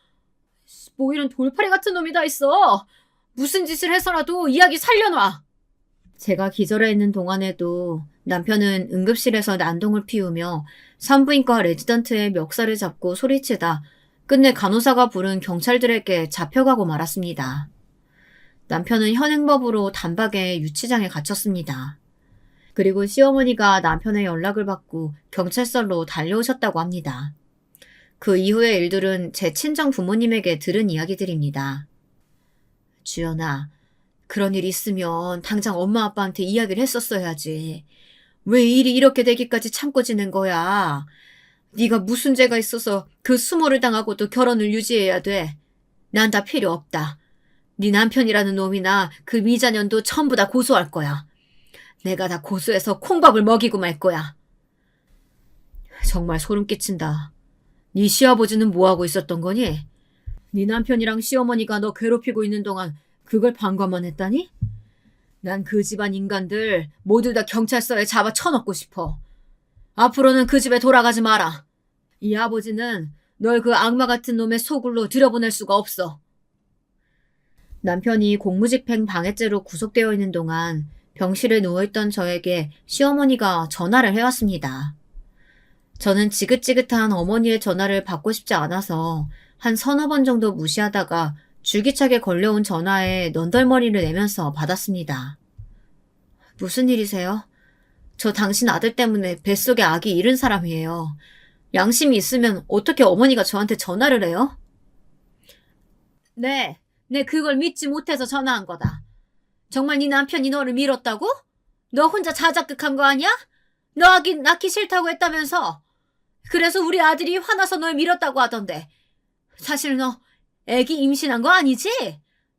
뭐 이런 돌팔이 같은 놈이 다 있어. 무슨 짓을 해서라도 이 아기 살려놔. 제가 기절해 있는 동안에도 남편은 응급실에서 난동을 피우며 산부인과 레지던트의 멱살을 잡고 소리치다 끝내 간호사가 부른 경찰들에게 잡혀가고 말았습니다. 남편은 현행법으로 단박에 유치장에 갇혔습니다. 그리고 시어머니가 남편의 연락을 받고 경찰서로 달려오셨다고 합니다. 그 이후의 일들은 제 친정 부모님에게 들은 이야기들입니다. 주연아, 그런 일 있으면 당장 엄마 아빠한테 이야기를 했었어야지. 왜 일이 이렇게 되기까지 참고 지낸 거야? 네가 무슨 죄가 있어서 그 수모를 당하고도 결혼을 유지해야 돼. 난 다 필요 없다. 네 남편이라는 놈이나 그 미자년도 전부 다 고소할 거야. 내가 다 고소해서 콩밥을 먹이고 말 거야. 정말 소름 끼친다. 네 시아버지는 뭐하고 있었던 거니? 네 남편이랑 시어머니가 너 괴롭히고 있는 동안 그걸 방관만 했다니? 난 그 집안 인간들 모두 다 경찰서에 잡아 쳐넣고 싶어. 앞으로는 그 집에 돌아가지 마라. 이 아버지는 널 그 악마 같은 놈의 소굴로 들여보낼 수가 없어. 남편이 공무집행 방해죄로 구속되어 있는 동안 병실에 누워있던 저에게 시어머니가 전화를 해왔습니다. 저는 지긋지긋한 어머니의 전화를 받고 싶지 않아서 한 서너 번 정도 무시하다가 줄기차게 걸려온 전화에 넌덜머리를 내면서 받았습니다. 무슨 일이세요? 저 당신 아들 때문에 뱃속에 아기 잃은 사람이에요. 양심이 있으면 어떻게 어머니가 저한테 전화를 해요? 네, 그걸 믿지 못해서 전화한 거다. 정말 네 남편이 너를 밀었다고? 너 혼자 자작극한 거 아니야? 너 아기 낳기 싫다고 했다면서. 그래서 우리 아들이 화나서 널 밀었다고 하던데. 사실 너 애기 임신한 거 아니지?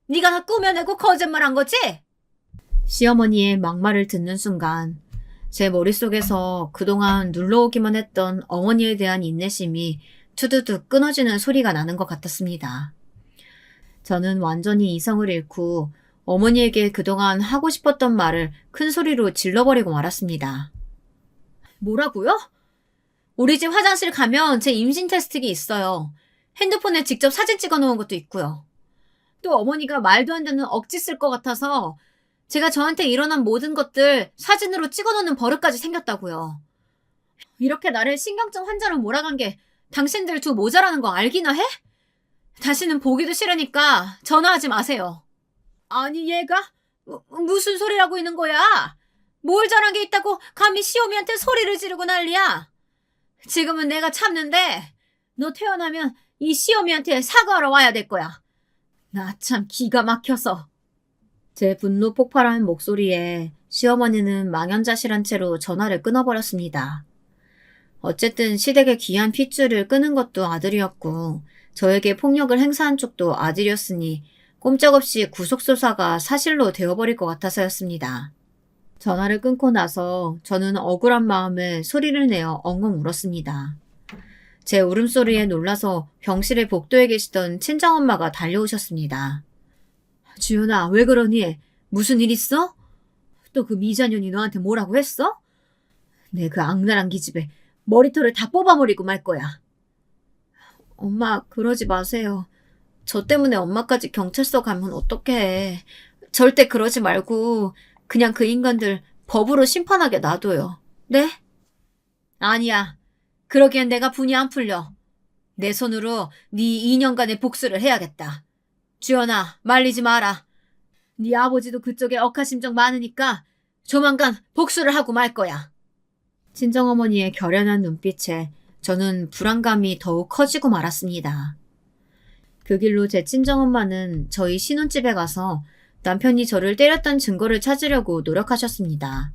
네가 다 꾸며내고 거짓말한 거지? 시어머니의 막말을 듣는 순간 제 머릿속에서 그동안 눌러오기만 했던 어머니에 대한 인내심이 투두둑 끊어지는 소리가 나는 것 같았습니다. 저는 완전히 이성을 잃고 어머니에게 그동안 하고 싶었던 말을 큰 소리로 질러버리고 말았습니다. 뭐라고요? 우리 집 화장실 가면 제 임신 테스트기 있어요. 핸드폰에 직접 사진 찍어놓은 것도 있고요. 또 어머니가 말도 안 되는 억지 쓸 것 같아서 제가 저한테 일어난 모든 것들 사진으로 찍어놓는 버릇까지 생겼다고요. 이렇게 나를 신경증 환자로 몰아간 게 당신들 두 모자라는 거 알기나 해? 다시는 보기도 싫으니까 전화하지 마세요. 아니 얘가? 무슨 소리를 하고 있는 거야? 뭘 잘한 게 있다고 감히 시어미한테 소리를 지르고 난리야? 지금은 내가 참는데 너 태어나면 이 시어미한테 사과하러 와야 될 거야. 나 참 기가 막혀서. 제 분노 폭발한 목소리에 시어머니는 망연자실한 채로 전화를 끊어버렸습니다. 어쨌든 시댁의 귀한 핏줄을 끊은 것도 아들이었고 저에게 폭력을 행사한 쪽도 아들이었으니 꼼짝없이 구속수사가 사실로 되어버릴 것 같아서였습니다. 전화를 끊고 나서 저는 억울한 마음에 소리를 내어 엉엉 울었습니다. 제 울음소리에 놀라서 병실에 복도에 계시던 친정엄마가 달려오셨습니다. 주연아, 왜 그러니? 무슨 일 있어? 또 그 미자년이 너한테 뭐라고 했어? 내 그 악랄한 기집애 머리털을 다 뽑아버리고 말 거야. 엄마, 그러지 마세요. 저 때문에 엄마까지 경찰서 가면 어떡해. 절대 그러지 말고 그냥 그 인간들 법으로 심판하게 놔둬요. 네? 아니야. 그러기엔 내가 분이 안 풀려. 내 손으로 네 2년간의 복수를 해야겠다. 주연아, 말리지 마라. 네 아버지도 그쪽에 억하심정 많으니까 조만간 복수를 하고 말 거야. 친정어머니의 결연한 눈빛에 저는 불안감이 더욱 커지고 말았습니다. 그 길로 제 친정엄마는 저희 신혼집에 가서 남편이 저를 때렸던 증거를 찾으려고 노력하셨습니다.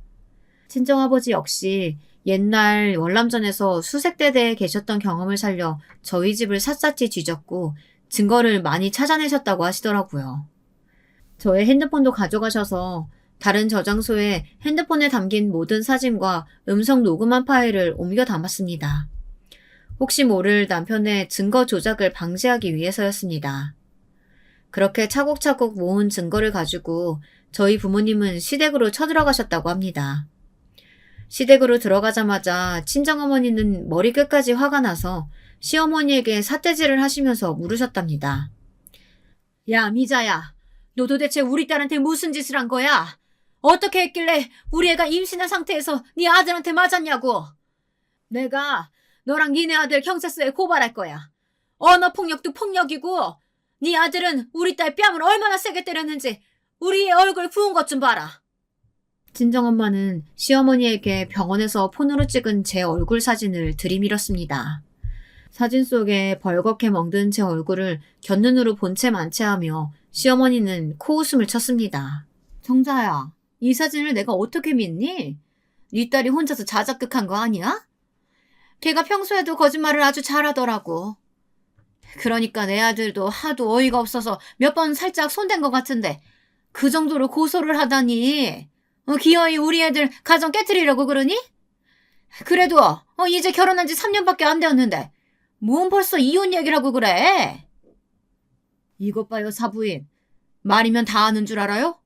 친정아버지 역시 옛날 월남전에서 수색대대에 계셨던 경험을 살려 저희 집을 샅샅이 뒤졌고 증거를 많이 찾아내셨다고 하시더라고요. 저의 핸드폰도 가져가셔서 다른 저장소에 핸드폰에 담긴 모든 사진과 음성 녹음한 파일을 옮겨 담았습니다. 혹시 모를 남편의 증거 조작을 방지하기 위해서였습니다. 그렇게 차곡차곡 모은 증거를 가지고 저희 부모님은 시댁으로 쳐들어가셨다고 합니다. 시댁으로 들어가자마자 친정어머니는 머리끝까지 화가 나서 시어머니에게 삿대질을 하시면서 물으셨답니다. 야, 미자야. 너 도대체 우리 딸한테 무슨 짓을 한 거야? 어떻게 했길래 우리 애가 임신한 상태에서 네 아들한테 맞았냐고. 내가 너랑 니네 아들 경찰서에 고발할 거야. 언어폭력도 폭력이고 네 아들은 우리 딸 뺨을 얼마나 세게 때렸는지 우리 애 얼굴 부은 것 좀 봐라. 친정엄마는 시어머니에게 병원에서 폰으로 찍은 제 얼굴 사진을 들이밀었습니다. 사진 속에 벌겋게 멍든 제 얼굴을 곁눈으로 본 채 만체하며 시어머니는 코웃음을 쳤습니다. 정자야, 이 사진을 내가 어떻게 믿니? 네 딸이 혼자서 자작극한 거 아니야? 걔가 평소에도 거짓말을 아주 잘하더라고. 그러니까 내 아들도 하도 어이가 없어서 몇 번 살짝 손댄 것 같은데 그 정도로 고소를 하다니. 기어이 우리 애들 가정 깨트리려고 그러니? 그래도 이제 결혼한 지 3년밖에 안 되었는데 뭔 벌써 이혼 얘기를 하고 그래? 이것 봐요, 사부인. 말이면 다 아는 줄 알아요?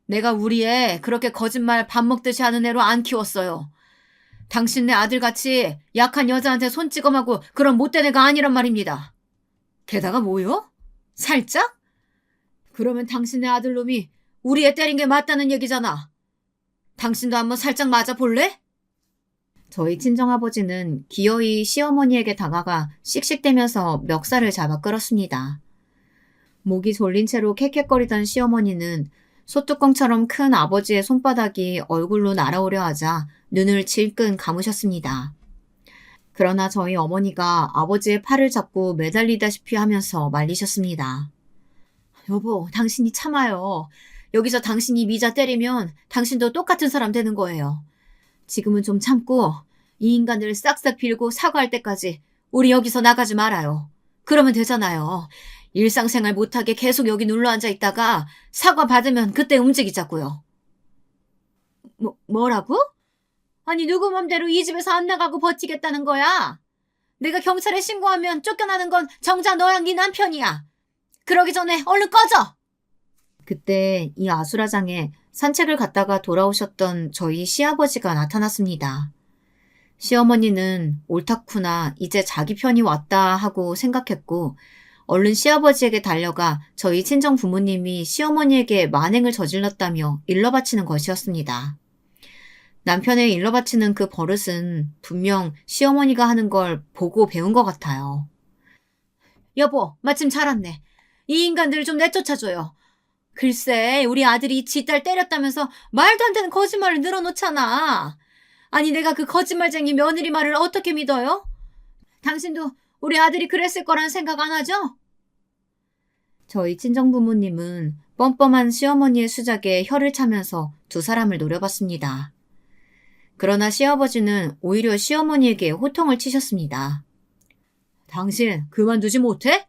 내가 우리 애 그렇게 거짓말 밥 먹듯이 하는 애로 안 키웠어요. 당신네 아들같이 약한 여자한테 손 찍어마고 그런 못된 애가 아니란 말입니다. 게다가 뭐요? 살짝? 그러면 당신네 아들놈이 우리 애 때린 게 맞다는 얘기잖아. 당신도 한번 살짝 맞아볼래? 저희 친정아버지는 기어이 시어머니에게 다가가 씩씩대면서 멱살을 잡아 끌었습니다. 목이 졸린 채로 캑캑거리던 시어머니는 소뚜껑처럼 큰 아버지의 손바닥이 얼굴로 날아오려 하자 눈을 질끈 감으셨습니다. 그러나 저희 어머니가 아버지의 팔을 잡고 매달리다시피 하면서 말리셨습니다. 여보, 당신이 참아요. 여기서 당신이 미자 때리면 당신도 똑같은 사람 되는 거예요. 지금은 좀 참고 이 인간들을 싹싹 빌고 사과할 때까지 우리 여기서 나가지 말아요. 그러면 되잖아요. 일상생활 못하게 계속 여기 눌러앉아 있다가 사과 받으면 그때 움직이자고요. 뭐라고? 아니 누구 맘대로 이 집에서 안 나가고 버티겠다는 거야? 내가 경찰에 신고하면 쫓겨나는 건 정작 너랑 네 남편이야. 그러기 전에 얼른 꺼져! 그때 이 아수라장에 산책을 갔다가 돌아오셨던 저희 시아버지가 나타났습니다. 시어머니는 옳다쿠나 이제 자기 편이 왔다 하고 생각했고 얼른 시아버지에게 달려가 저희 친정 부모님이 시어머니에게 만행을 저질렀다며 일러바치는 것이었습니다. 남편의 일러바치는 그 버릇은 분명 시어머니가 하는 걸 보고 배운 것 같아요. 여보, 마침 잘 왔네. 이 인간들을 좀 내쫓아줘요. 글쎄, 우리 아들이 지 딸 때렸다면서 말도 안 되는 거짓말을 늘어놓잖아. 아니, 내가 그 거짓말쟁이 며느리 말을 어떻게 믿어요? 당신도 우리 아들이 그랬을 거란 생각 안 하죠? 저희 친정부모님은 뻔뻔한 시어머니의 수작에 혀를 차면서 두 사람을 노려봤습니다. 그러나 시아버지는 오히려 시어머니에게 호통을 치셨습니다. 당신 그만두지 못해?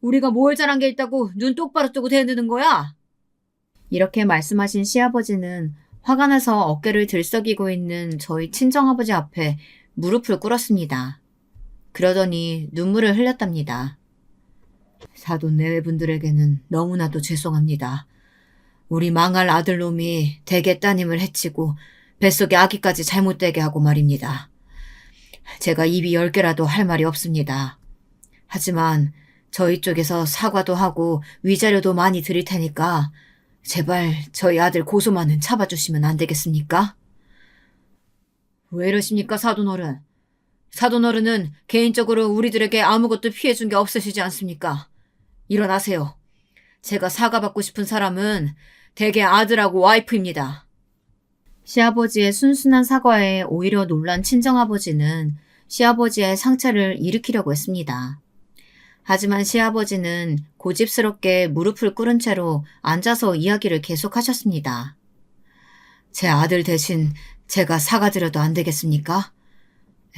우리가 뭘 잘한 게 있다고 눈 똑바로 뜨고 대드는 거야? 이렇게 말씀하신 시아버지는 화가 나서 어깨를 들썩이고 있는 저희 친정아버지 앞에 무릎을 꿇었습니다. 그러더니 눈물을 흘렸답니다. 사돈 내외분들에게는 너무나도 죄송합니다. 우리 망할 아들놈이 대개 따님을 해치고 뱃속에 아기까지 잘못되게 하고 말입니다. 제가 입이 10개라도 할 말이 없습니다. 하지만 저희 쪽에서 사과도 하고 위자료도 많이 드릴 테니까 제발 저희 아들 고소만은 잡아주시면 안 되겠습니까? 왜 이러십니까, 사돈어른? 사돈어른은 개인적으로 우리들에게 아무것도 피해준 게 없으시지 않습니까? 일어나세요. 제가 사과받고 싶은 사람은 대개 아들하고 와이프입니다. 시아버지의 순순한 사과에 오히려 놀란 친정아버지는 시아버지의 상처를 일으키려고 했습니다. 하지만 시아버지는 고집스럽게 무릎을 꿇은 채로 앉아서 이야기를 계속하셨습니다. 제 아들 대신 제가 사과드려도 안 되겠습니까?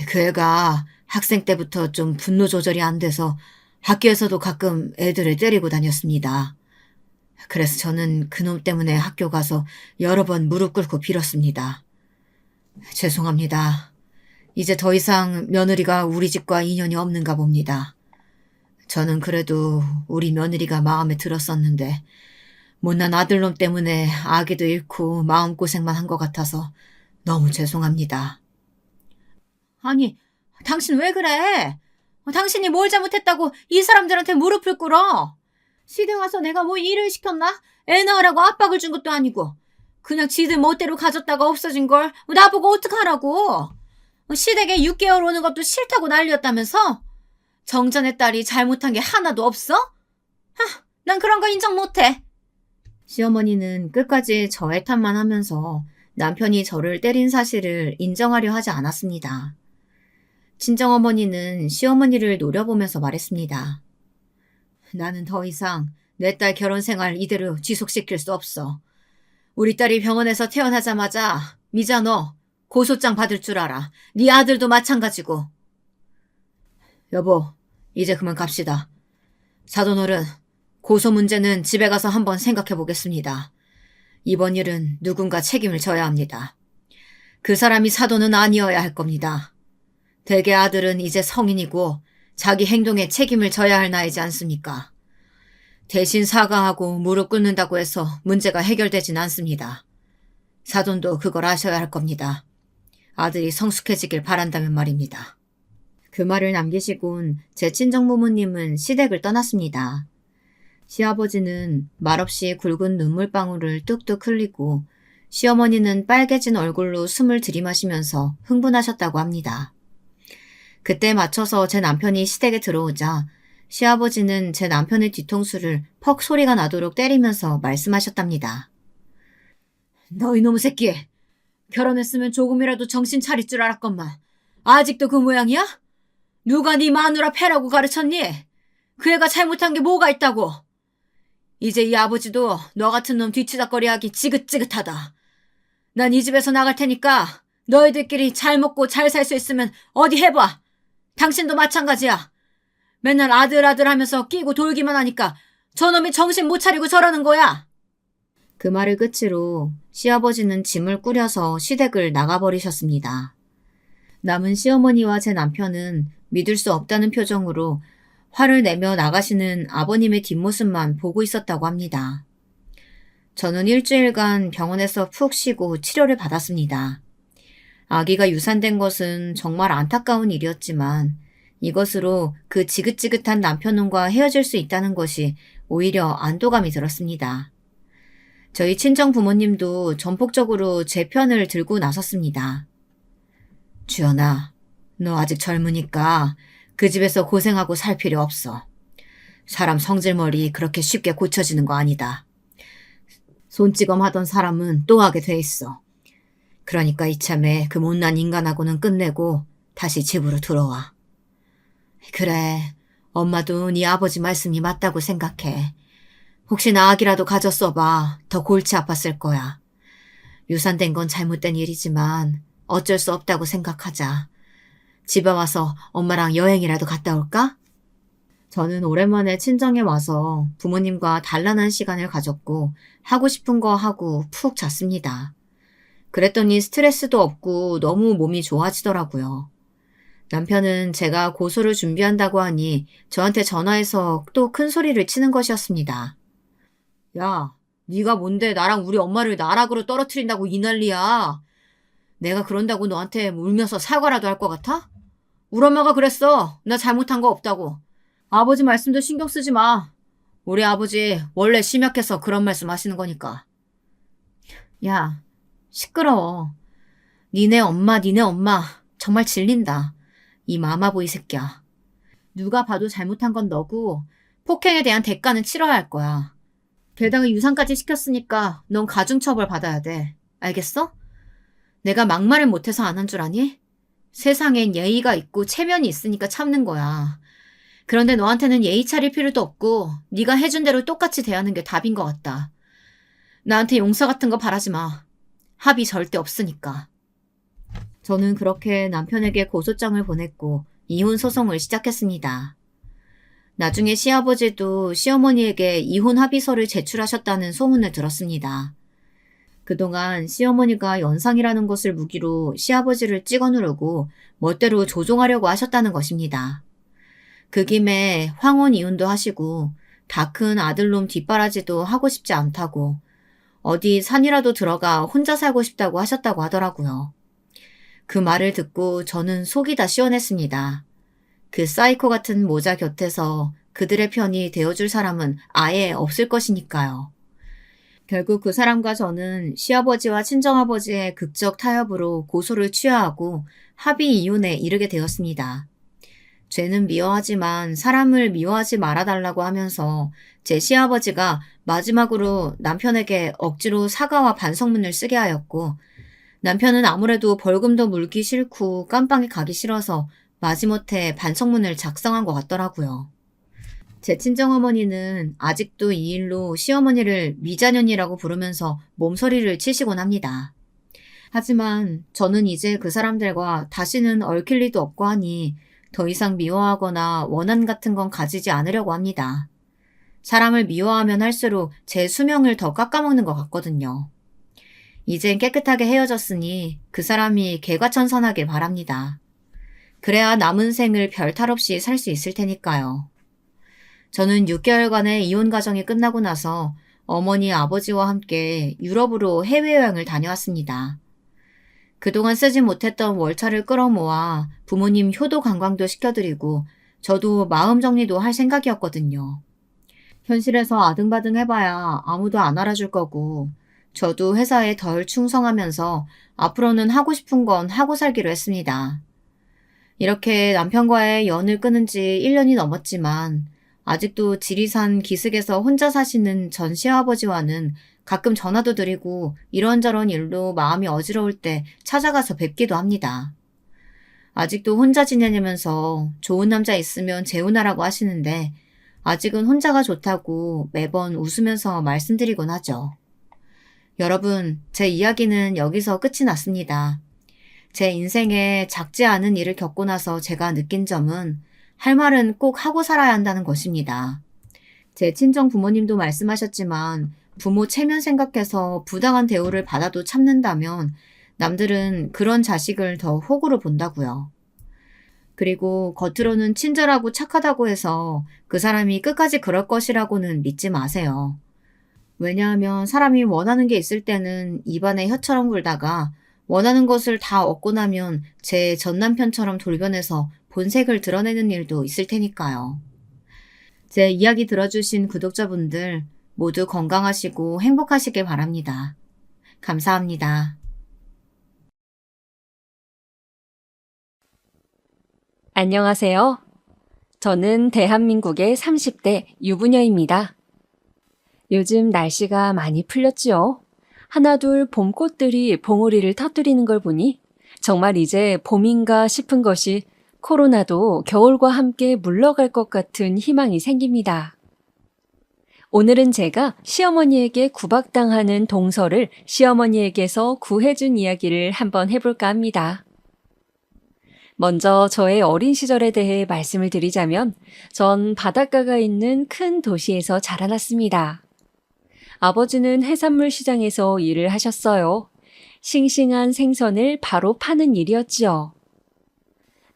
그 애가 학생 때부터 좀 분노 조절이 안 돼서 학교에서도 가끔 애들을 때리고 다녔습니다. 그래서 저는 그놈 때문에 학교 가서 여러 번 무릎 꿇고 빌었습니다. 죄송합니다. 이제 더 이상 며느리가 우리 집과 인연이 없는가 봅니다. 저는 그래도 우리 며느리가 마음에 들었었는데 못난 아들놈 때문에 아기도 잃고 마음고생만 한 것 같아서 너무 죄송합니다. 아니, 당신 왜 그래? 당신이 뭘 잘못했다고 이 사람들한테 무릎을 꿇어? 시댁 와서 내가 뭐 일을 시켰나? 애 낳으라고 압박을 준 것도 아니고 그냥 지들 멋대로 가졌다가 없어진 걸 나보고 어떡하라고? 시댁에 6개월 오는 것도 싫다고 난리였다면서? 정전의 딸이 잘못한 게 하나도 없어? 난 그런 거 인정 못해. 시어머니는 끝까지 저의 탓만 하면서 남편이 저를 때린 사실을 인정하려 하지 않았습니다. 친정어머니는 시어머니를 노려보면서 말했습니다. 나는 더 이상 내 딸 결혼 생활 이대로 지속시킬 수 없어. 우리 딸이 병원에서 태어나자마자 미자 너 고소장 받을 줄 알아. 네 아들도 마찬가지고. 여보, 이제 그만 갑시다. 사돈어른, 고소 문제는 집에 가서 한번 생각해 보겠습니다. 이번 일은 누군가 책임을 져야 합니다. 그 사람이 사돈은 아니어야 할 겁니다. 대개 아들은 이제 성인이고 자기 행동에 책임을 져야 할 나이지 않습니까? 대신 사과하고 무릎 꿇는다고 해서 문제가 해결되진 않습니다. 사돈도 그걸 아셔야 할 겁니다. 아들이 성숙해지길 바란다면 말입니다. 그 말을 남기시곤 제 친정부모님은 시댁을 떠났습니다. 시아버지는 말없이 굵은 눈물방울을 뚝뚝 흘리고 시어머니는 빨개진 얼굴로 숨을 들이마시면서 흥분하셨다고 합니다. 그때 맞춰서 제 남편이 시댁에 들어오자 시아버지는 제 남편의 뒤통수를 퍽 소리가 나도록 때리면서 말씀하셨답니다. 너 이놈의 새끼! 결혼했으면 조금이라도 정신 차릴 줄 알았건만 아직도 그 모양이야? 누가 네 마누라 패라고 가르쳤니? 그 애가 잘못한 게 뭐가 있다고? 이제 이 아버지도 너 같은 놈 뒤치다거리하기 지긋지긋하다. 난 이 집에서 나갈 테니까 너희들끼리 잘 먹고 잘 살 수 있으면 어디 해봐. 당신도 마찬가지야. 맨날 아들 하면서 끼고 돌기만 하니까 저놈이 정신 못 차리고 저러는 거야. 그 말을 끝으로 시아버지는 짐을 꾸려서 시댁을 나가버리셨습니다. 남은 시어머니와 제 남편은 믿을 수 없다는 표정으로 화를 내며 나가시는 아버님의 뒷모습만 보고 있었다고 합니다. 저는 일주일간 병원에서 푹 쉬고 치료를 받았습니다. 아기가 유산된 것은 정말 안타까운 일이었지만 이것으로 그 지긋지긋한 남편과 헤어질 수 있다는 것이 오히려 안도감이 들었습니다. 저희 친정 부모님도 전폭적으로 제 편을 들고 나섰습니다. 주연아, 너 아직 젊으니까 그 집에서 고생하고 살 필요 없어. 사람 성질머리 그렇게 쉽게 고쳐지는 거 아니다. 손찌검 하던 사람은 또 하게 돼 있어. 그러니까 이참에 그 못난 인간하고는 끝내고 다시 집으로 들어와. 그래, 엄마도 네 아버지 말씀이 맞다고 생각해. 혹시나 아기라도 가졌어봐 더 골치 아팠을 거야. 유산된 건 잘못된 일이지만 어쩔 수 없다고 생각하자. 집에 와서 엄마랑 여행이라도 갔다 올까? 저는 오랜만에 친정에 와서 부모님과 단란한 시간을 가졌고 하고 싶은 거 하고 푹 잤습니다. 그랬더니 스트레스도 없고 너무 몸이 좋아지더라고요. 남편은 제가 고소를 준비한다고 하니 저한테 전화해서 또 큰 소리를 치는 것이었습니다. 야, 네가 뭔데 나랑 우리 엄마를 나락으로 떨어뜨린다고 이 난리야. 내가 그런다고 너한테 울면서 사과라도 할 것 같아? 우리 엄마가 그랬어. 나 잘못한 거 없다고. 아버지 말씀도 신경 쓰지 마. 우리 아버지 원래 심약해서 그런 말씀 하시는 거니까. 야, 시끄러워. 니네 엄마 정말 질린다. 이 마마보이 새끼야. 누가 봐도 잘못한 건 너고 폭행에 대한 대가는 치러야 할 거야. 게다가 유산까지 시켰으니까 넌 가중처벌 받아야 돼. 알겠어? 내가 막말을 못해서 안 한 줄 아니? 세상엔 예의가 있고 체면이 있으니까 참는 거야. 그런데 너한테는 예의 차릴 필요도 없고 네가 해준 대로 똑같이 대하는 게 답인 것 같다. 나한테 용서 같은 거 바라지 마. 합의 절대 없으니까. 저는 그렇게 남편에게 고소장을 보냈고 이혼 소송을 시작했습니다. 나중에 시아버지도 시어머니에게 이혼 합의서를 제출하셨다는 소문을 들었습니다. 그동안 시어머니가 연상이라는 것을 무기로 시아버지를 찍어 누르고 멋대로 조종하려고 하셨다는 것입니다. 그 김에 황혼 이혼도 하시고 다 큰 아들놈 뒷바라지도 하고 싶지 않다고 어디 산이라도 들어가 혼자 살고 싶다고 하셨다고 하더라고요. 그 말을 듣고 저는 속이 다 시원했습니다. 그 사이코 같은 모자 곁에서 그들의 편이 되어줄 사람은 아예 없을 것이니까요. 결국 그 사람과 저는 시아버지와 친정아버지의 극적 타협으로 고소를 취하하고 합의 이혼에 이르게 되었습니다. 죄는 미워하지만 사람을 미워하지 말아달라고 하면서 제 시아버지가 마지막으로 남편에게 억지로 사과와 반성문을 쓰게 하였고 남편은 아무래도 벌금도 물기 싫고 깜빵에 가기 싫어서 마지못해 반성문을 작성한 것 같더라고요. 제 친정어머니는 아직도 이 일로 시어머니를 미자년이라고 부르면서 몸서리를 치시곤 합니다. 하지만 저는 이제 그 사람들과 다시는 얽힐 리도 없고 하니 더 이상 미워하거나 원한 같은 건 가지지 않으려고 합니다. 사람을 미워하면 할수록 제 수명을 더 깎아먹는 것 같거든요. 이젠 깨끗하게 헤어졌으니 그 사람이 개과천선하길 바랍니다. 그래야 남은 생을 별 탈 없이 살 수 있을 테니까요. 저는 6개월간의 이혼 과정이 끝나고 나서 어머니 아버지와 함께 유럽으로 해외여행을 다녀왔습니다. 그동안 쓰지 못했던 월차를 끌어모아 부모님 효도 관광도 시켜드리고 저도 마음 정리도 할 생각이었거든요. 현실에서 아등바등 해봐야 아무도 안 알아줄 거고 저도 회사에 덜 충성하면서 앞으로는 하고 싶은 건 하고 살기로 했습니다. 이렇게 남편과의 연을 끊은 지 1년이 넘었지만 아직도 지리산 기슭에서 혼자 사시는 전 시아버지와는 가끔 전화도 드리고 이런저런 일로 마음이 어지러울 때 찾아가서 뵙기도 합니다. 아직도 혼자 지내냐면서 좋은 남자 있으면 재혼하라고 하시는데 아직은 혼자가 좋다고 매번 웃으면서 말씀드리곤 하죠. 여러분, 제 이야기는 여기서 끝이 났습니다. 제 인생에 작지 않은 일을 겪고 나서 제가 느낀 점은 할 말은 꼭 하고 살아야 한다는 것입니다. 제 친정 부모님도 말씀하셨지만 부모 체면 생각해서 부당한 대우를 받아도 참는다면 남들은 그런 자식을 더 호구로 본다고요. 그리고 겉으로는 친절하고 착하다고 해서 그 사람이 끝까지 그럴 것이라고는 믿지 마세요. 왜냐하면 사람이 원하는 게 있을 때는 입안에 혀처럼 굴다가 원하는 것을 다 얻고 나면 제 전남편처럼 돌변해서 본색을 드러내는 일도 있을 테니까요. 제 이야기 들어주신 구독자분들 모두 건강하시고 행복하시길 바랍니다. 감사합니다. 안녕하세요. 저는 대한민국의 30대 유부녀입니다. 요즘 날씨가 많이 풀렸지요? 하나둘 봄꽃들이 봉우리를 터뜨리는 걸 보니 정말 이제 봄인가 싶은 것이 코로나도 겨울과 함께 물러갈 것 같은 희망이 생깁니다. 오늘은 제가 시어머니에게 구박당하는 동서를 시어머니에게서 구해준 이야기를 한번 해볼까 합니다. 먼저 저의 어린 시절에 대해 말씀을 드리자면 전 바닷가가 있는 큰 도시에서 자라났습니다. 아버지는 해산물 시장에서 일을 하셨어요. 싱싱한 생선을 바로 파는 일이었지요.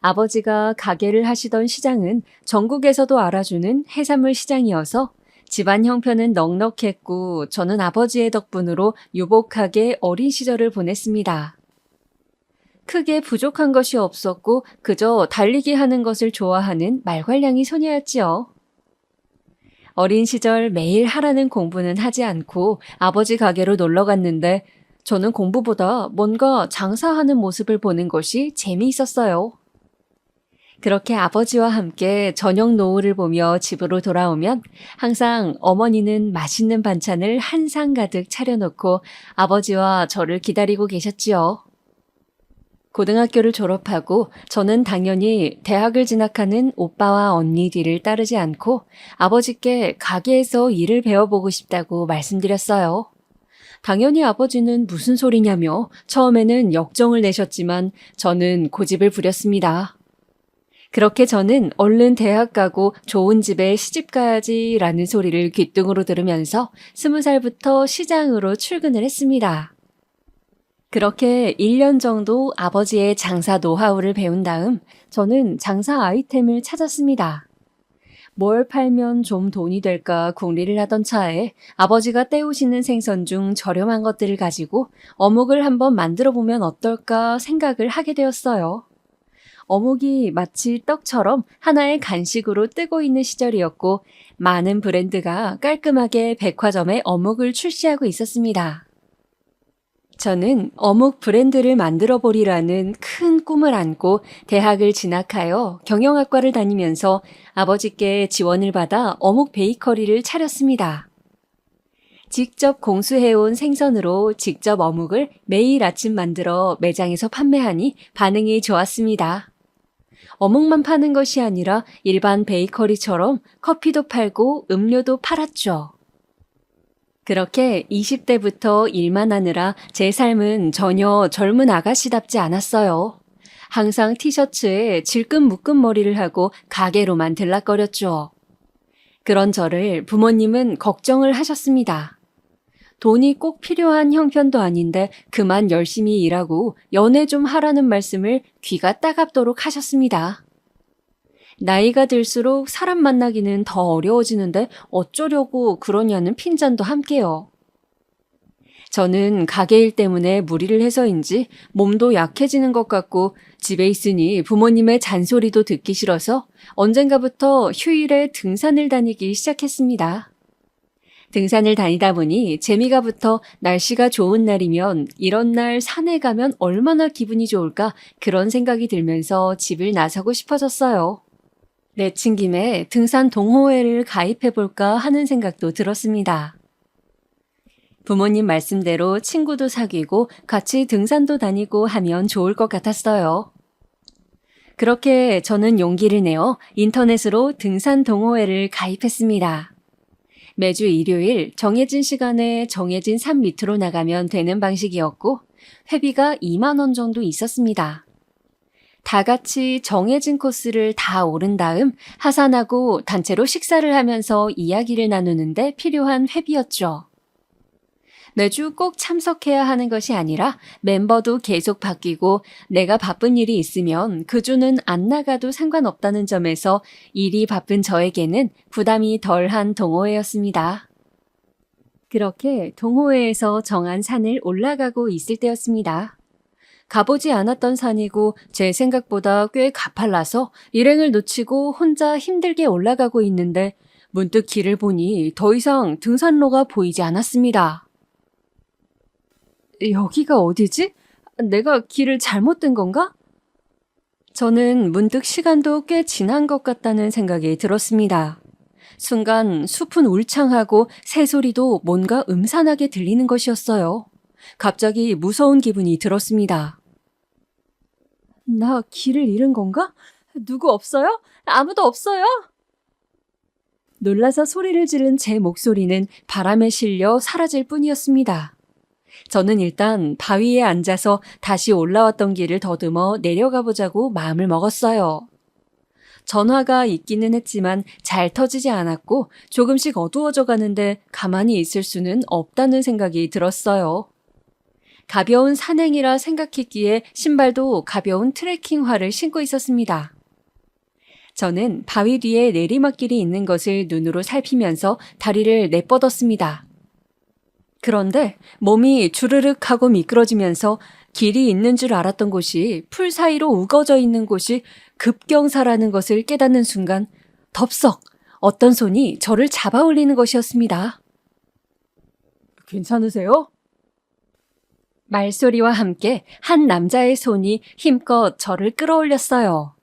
아버지가 가게를 하시던 시장은 전국에서도 알아주는 해산물 시장이어서 집안 형편은 넉넉했고 저는 아버지의 덕분으로 유복하게 어린 시절을 보냈습니다. 크게 부족한 것이 없었고 그저 달리기 하는 것을 좋아하는 말괄량이 소녀였지요. 어린 시절 매일 하라는 공부는 하지 않고 아버지 가게로 놀러 갔는데 저는 공부보다 뭔가 장사하는 모습을 보는 것이 재미있었어요. 그렇게 아버지와 함께 저녁 노을을 보며 집으로 돌아오면 항상 어머니는 맛있는 반찬을 한 상 가득 차려놓고 아버지와 저를 기다리고 계셨지요. 고등학교를 졸업하고 저는 당연히 대학을 진학하는 오빠와 언니 뒤를 따르지 않고 아버지께 가게에서 일을 배워보고 싶다고 말씀드렸어요. 당연히 아버지는 무슨 소리냐며 처음에는 역정을 내셨지만 저는 고집을 부렸습니다. 그렇게 저는 얼른 대학 가고 좋은 집에 시집 가야지라는 소리를 귓등으로 들으면서 20살부터 시장으로 출근을 했습니다. 그렇게 1년 정도 아버지의 장사 노하우를 배운 다음 저는 장사 아이템을 찾았습니다. 뭘 팔면 좀 돈이 될까 궁리를 하던 차에 아버지가 떼우시는 생선 중 저렴한 것들을 가지고 어묵을 한번 만들어 보면 어떨까 생각을 하게 되었어요. 어묵이 마치 떡처럼 하나의 간식으로 뜨고 있는 시절이었고 많은 브랜드가 깔끔하게 백화점에 어묵을 출시하고 있었습니다. 저는 어묵 브랜드를 만들어 보리라는 큰 꿈을 안고 대학을 진학하여 경영학과를 다니면서 아버지께 지원을 받아 어묵 베이커리를 차렸습니다. 직접 공수해온 생선으로 직접 어묵을 매일 아침 만들어 매장에서 판매하니 반응이 좋았습니다. 어묵만 파는 것이 아니라 일반 베이커리처럼 커피도 팔고 음료도 팔았죠. 그렇게 20대부터 일만 하느라 제 삶은 전혀 젊은 아가씨답지 않았어요. 항상 티셔츠에 질끈 묶은 머리를 하고 가게로만 들락거렸죠. 그런 저를 부모님은 걱정을 하셨습니다. 돈이 꼭 필요한 형편도 아닌데 그만 열심히 일하고 연애 좀 하라는 말씀을 귀가 따갑도록 하셨습니다. 나이가 들수록 사람 만나기는 더 어려워지는데 어쩌려고 그러냐는 핀잔도 함께요. 저는 가게 일 때문에 무리를 해서인지 몸도 약해지는 것 같고 집에 있으니 부모님의 잔소리도 듣기 싫어서 언젠가부터 휴일에 등산을 다니기 시작했습니다. 등산을 다니다 보니 재미가 붙어 날씨가 좋은 날이면 이런 날 산에 가면 얼마나 기분이 좋을까 그런 생각이 들면서 집을 나서고 싶어졌어요. 내친 김에 등산 동호회를 가입해볼까 하는 생각도 들었습니다. 부모님 말씀대로 친구도 사귀고 같이 등산도 다니고 하면 좋을 것 같았어요. 그렇게 저는 용기를 내어 인터넷으로 등산 동호회를 가입했습니다. 매주 일요일 정해진 시간에 정해진 산 밑으로 나가면 되는 방식이었고 회비가 2만 원 정도 있었습니다. 다 같이 정해진 코스를 다 오른 다음 하산하고 단체로 식사를 하면서 이야기를 나누는데 필요한 회비였죠. 매주 꼭 참석해야 하는 것이 아니라 멤버도 계속 바뀌고 내가 바쁜 일이 있으면 그 주는 안 나가도 상관없다는 점에서 일이 바쁜 저에게는 부담이 덜한 동호회였습니다. 그렇게 동호회에서 정한 산을 올라가고 있을 때였습니다. 가보지 않았던 산이고 제 생각보다 꽤 가팔라서 일행을 놓치고 혼자 힘들게 올라가고 있는데 문득 길을 보니 더 이상 등산로가 보이지 않았습니다. 여기가 어디지? 내가 길을 잘못 든 건가? 저는 문득 시간도 꽤 지난 것 같다는 생각이 들었습니다. 순간 숲은 울창하고 새소리도 뭔가 음산하게 들리는 것이었어요. 갑자기 무서운 기분이 들었습니다. 나 길을 잃은 건가? 누구 없어요? 아무도 없어요? 놀라서 소리를 지른 제 목소리는 바람에 실려 사라질 뿐이었습니다. 저는 일단 바위에 앉아서 다시 올라왔던 길을 더듬어 내려가 보자고 마음을 먹었어요. 전화가 있기는 했지만 잘 터지지 않았고 조금씩 어두워져 가는데 가만히 있을 수는 없다는 생각이 들었어요. 가벼운 산행이라 생각했기에 신발도 가벼운 트레킹화를 신고 있었습니다. 저는 바위 뒤에 내리막길이 있는 것을 눈으로 살피면서 다리를 내뻗었습니다. 그런데 몸이 주르륵 하고 미끄러지면서 길이 있는 줄 알았던 곳이 풀 사이로 우거져 있는 곳이 급경사라는 것을 깨닫는 순간 덥석 어떤 손이 저를 잡아 올리는 것이었습니다. 괜찮으세요? 말소리와 함께 한 남자의 손이 힘껏 저를 끌어올렸어요.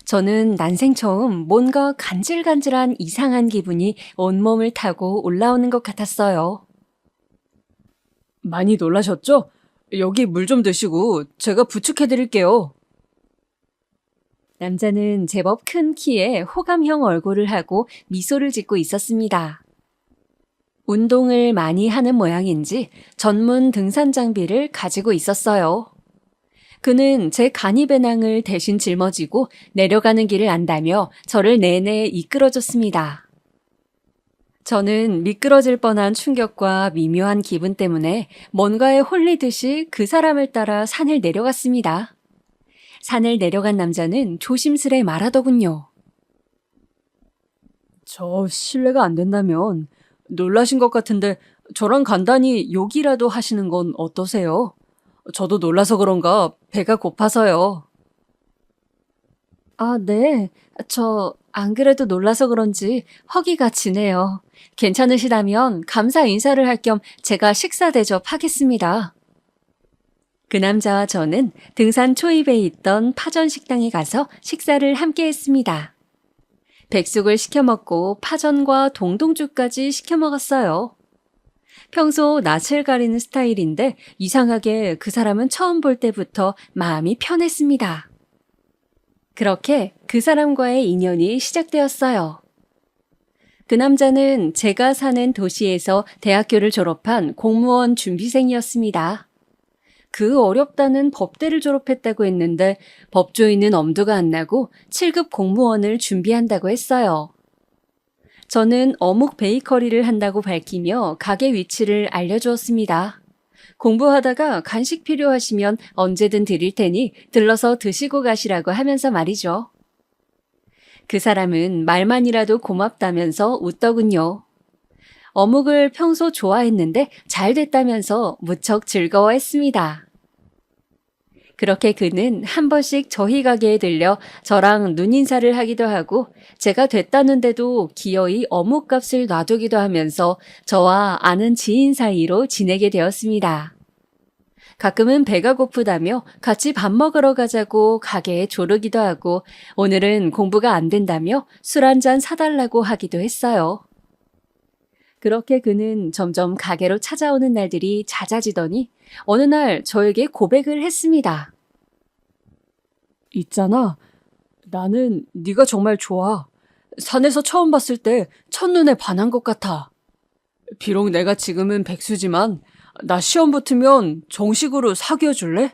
저는 난생 처음 뭔가 간질간질한 이상한 기분이 온몸을 타고 올라오는 것 같았어요. 많이 놀라셨죠? 여기 물 좀 드시고 제가 부축해드릴게요. 남자는 제법 큰 키에 호감형 얼굴을 하고 미소를 짓고 있었습니다. 운동을 많이 하는 모양인지 전문 등산 장비를 가지고 있었어요. 그는 제 간이배낭을 대신 짊어지고 내려가는 길을 안다며 저를 내내 이끌어줬습니다. 저는 미끄러질 뻔한 충격과 미묘한 기분 때문에 뭔가에 홀리듯이 그 사람을 따라 산을 내려갔습니다. 산을 내려간 남자는 조심스레 말하더군요. 저 실례가 안 된다면 놀라신 것 같은데 저랑 간단히 욕이라도 하시는 건 어떠세요? 저도 놀라서 그런가 배가 고파서요. 아, 네. 저 안 그래도 놀라서 그런지 허기가 지네요. 괜찮으시다면 감사 인사를 할 겸 제가 식사 대접하겠습니다. 그 남자와 저는 등산 초입에 있던 파전 식당에 가서 식사를 함께 했습니다. 백숙을 시켜 먹고 파전과 동동죽까지 시켜 먹었어요. 평소 낯을 가리는 스타일인데 이상하게 그 사람은 처음 볼 때부터 마음이 편했습니다. 그렇게 그 사람과의 인연이 시작되었어요. 그 남자는 제가 사는 도시에서 대학교를 졸업한 공무원 준비생이었습니다. 그 어렵다는 법대를 졸업했다고 했는데 법조인은 엄두가 안 나고 7급 공무원을 준비한다고 했어요. 저는 어묵 베이커리를 한다고 밝히며 가게 위치를 알려주었습니다. 공부하다가 간식 필요하시면 언제든 드릴 테니 들러서 드시고 가시라고 하면서 말이죠. 그 사람은 말만이라도 고맙다면서 웃더군요. 어묵을 평소 좋아했는데 잘 됐다면서 무척 즐거워했습니다. 그렇게 그는 한 번씩 저희 가게에 들려 저랑 눈인사를 하기도 하고 제가 됐다는데도 기어이 어묵값을 놔두기도 하면서 저와 아는 지인 사이로 지내게 되었습니다. 가끔은 배가 고프다며 같이 밥 먹으러 가자고 가게에 조르기도 하고 오늘은 공부가 안 된다며 술 한 잔 사달라고 하기도 했어요. 그렇게 그는 점점 가게로 찾아오는 날들이 잦아지더니 어느 날 저에게 고백을 했습니다. 있잖아, 나는 네가 정말 좋아. 산에서 처음 봤을 때 첫눈에 반한 것 같아. 비록 내가 지금은 백수지만 나 시험 붙으면 정식으로 사귀어 줄래?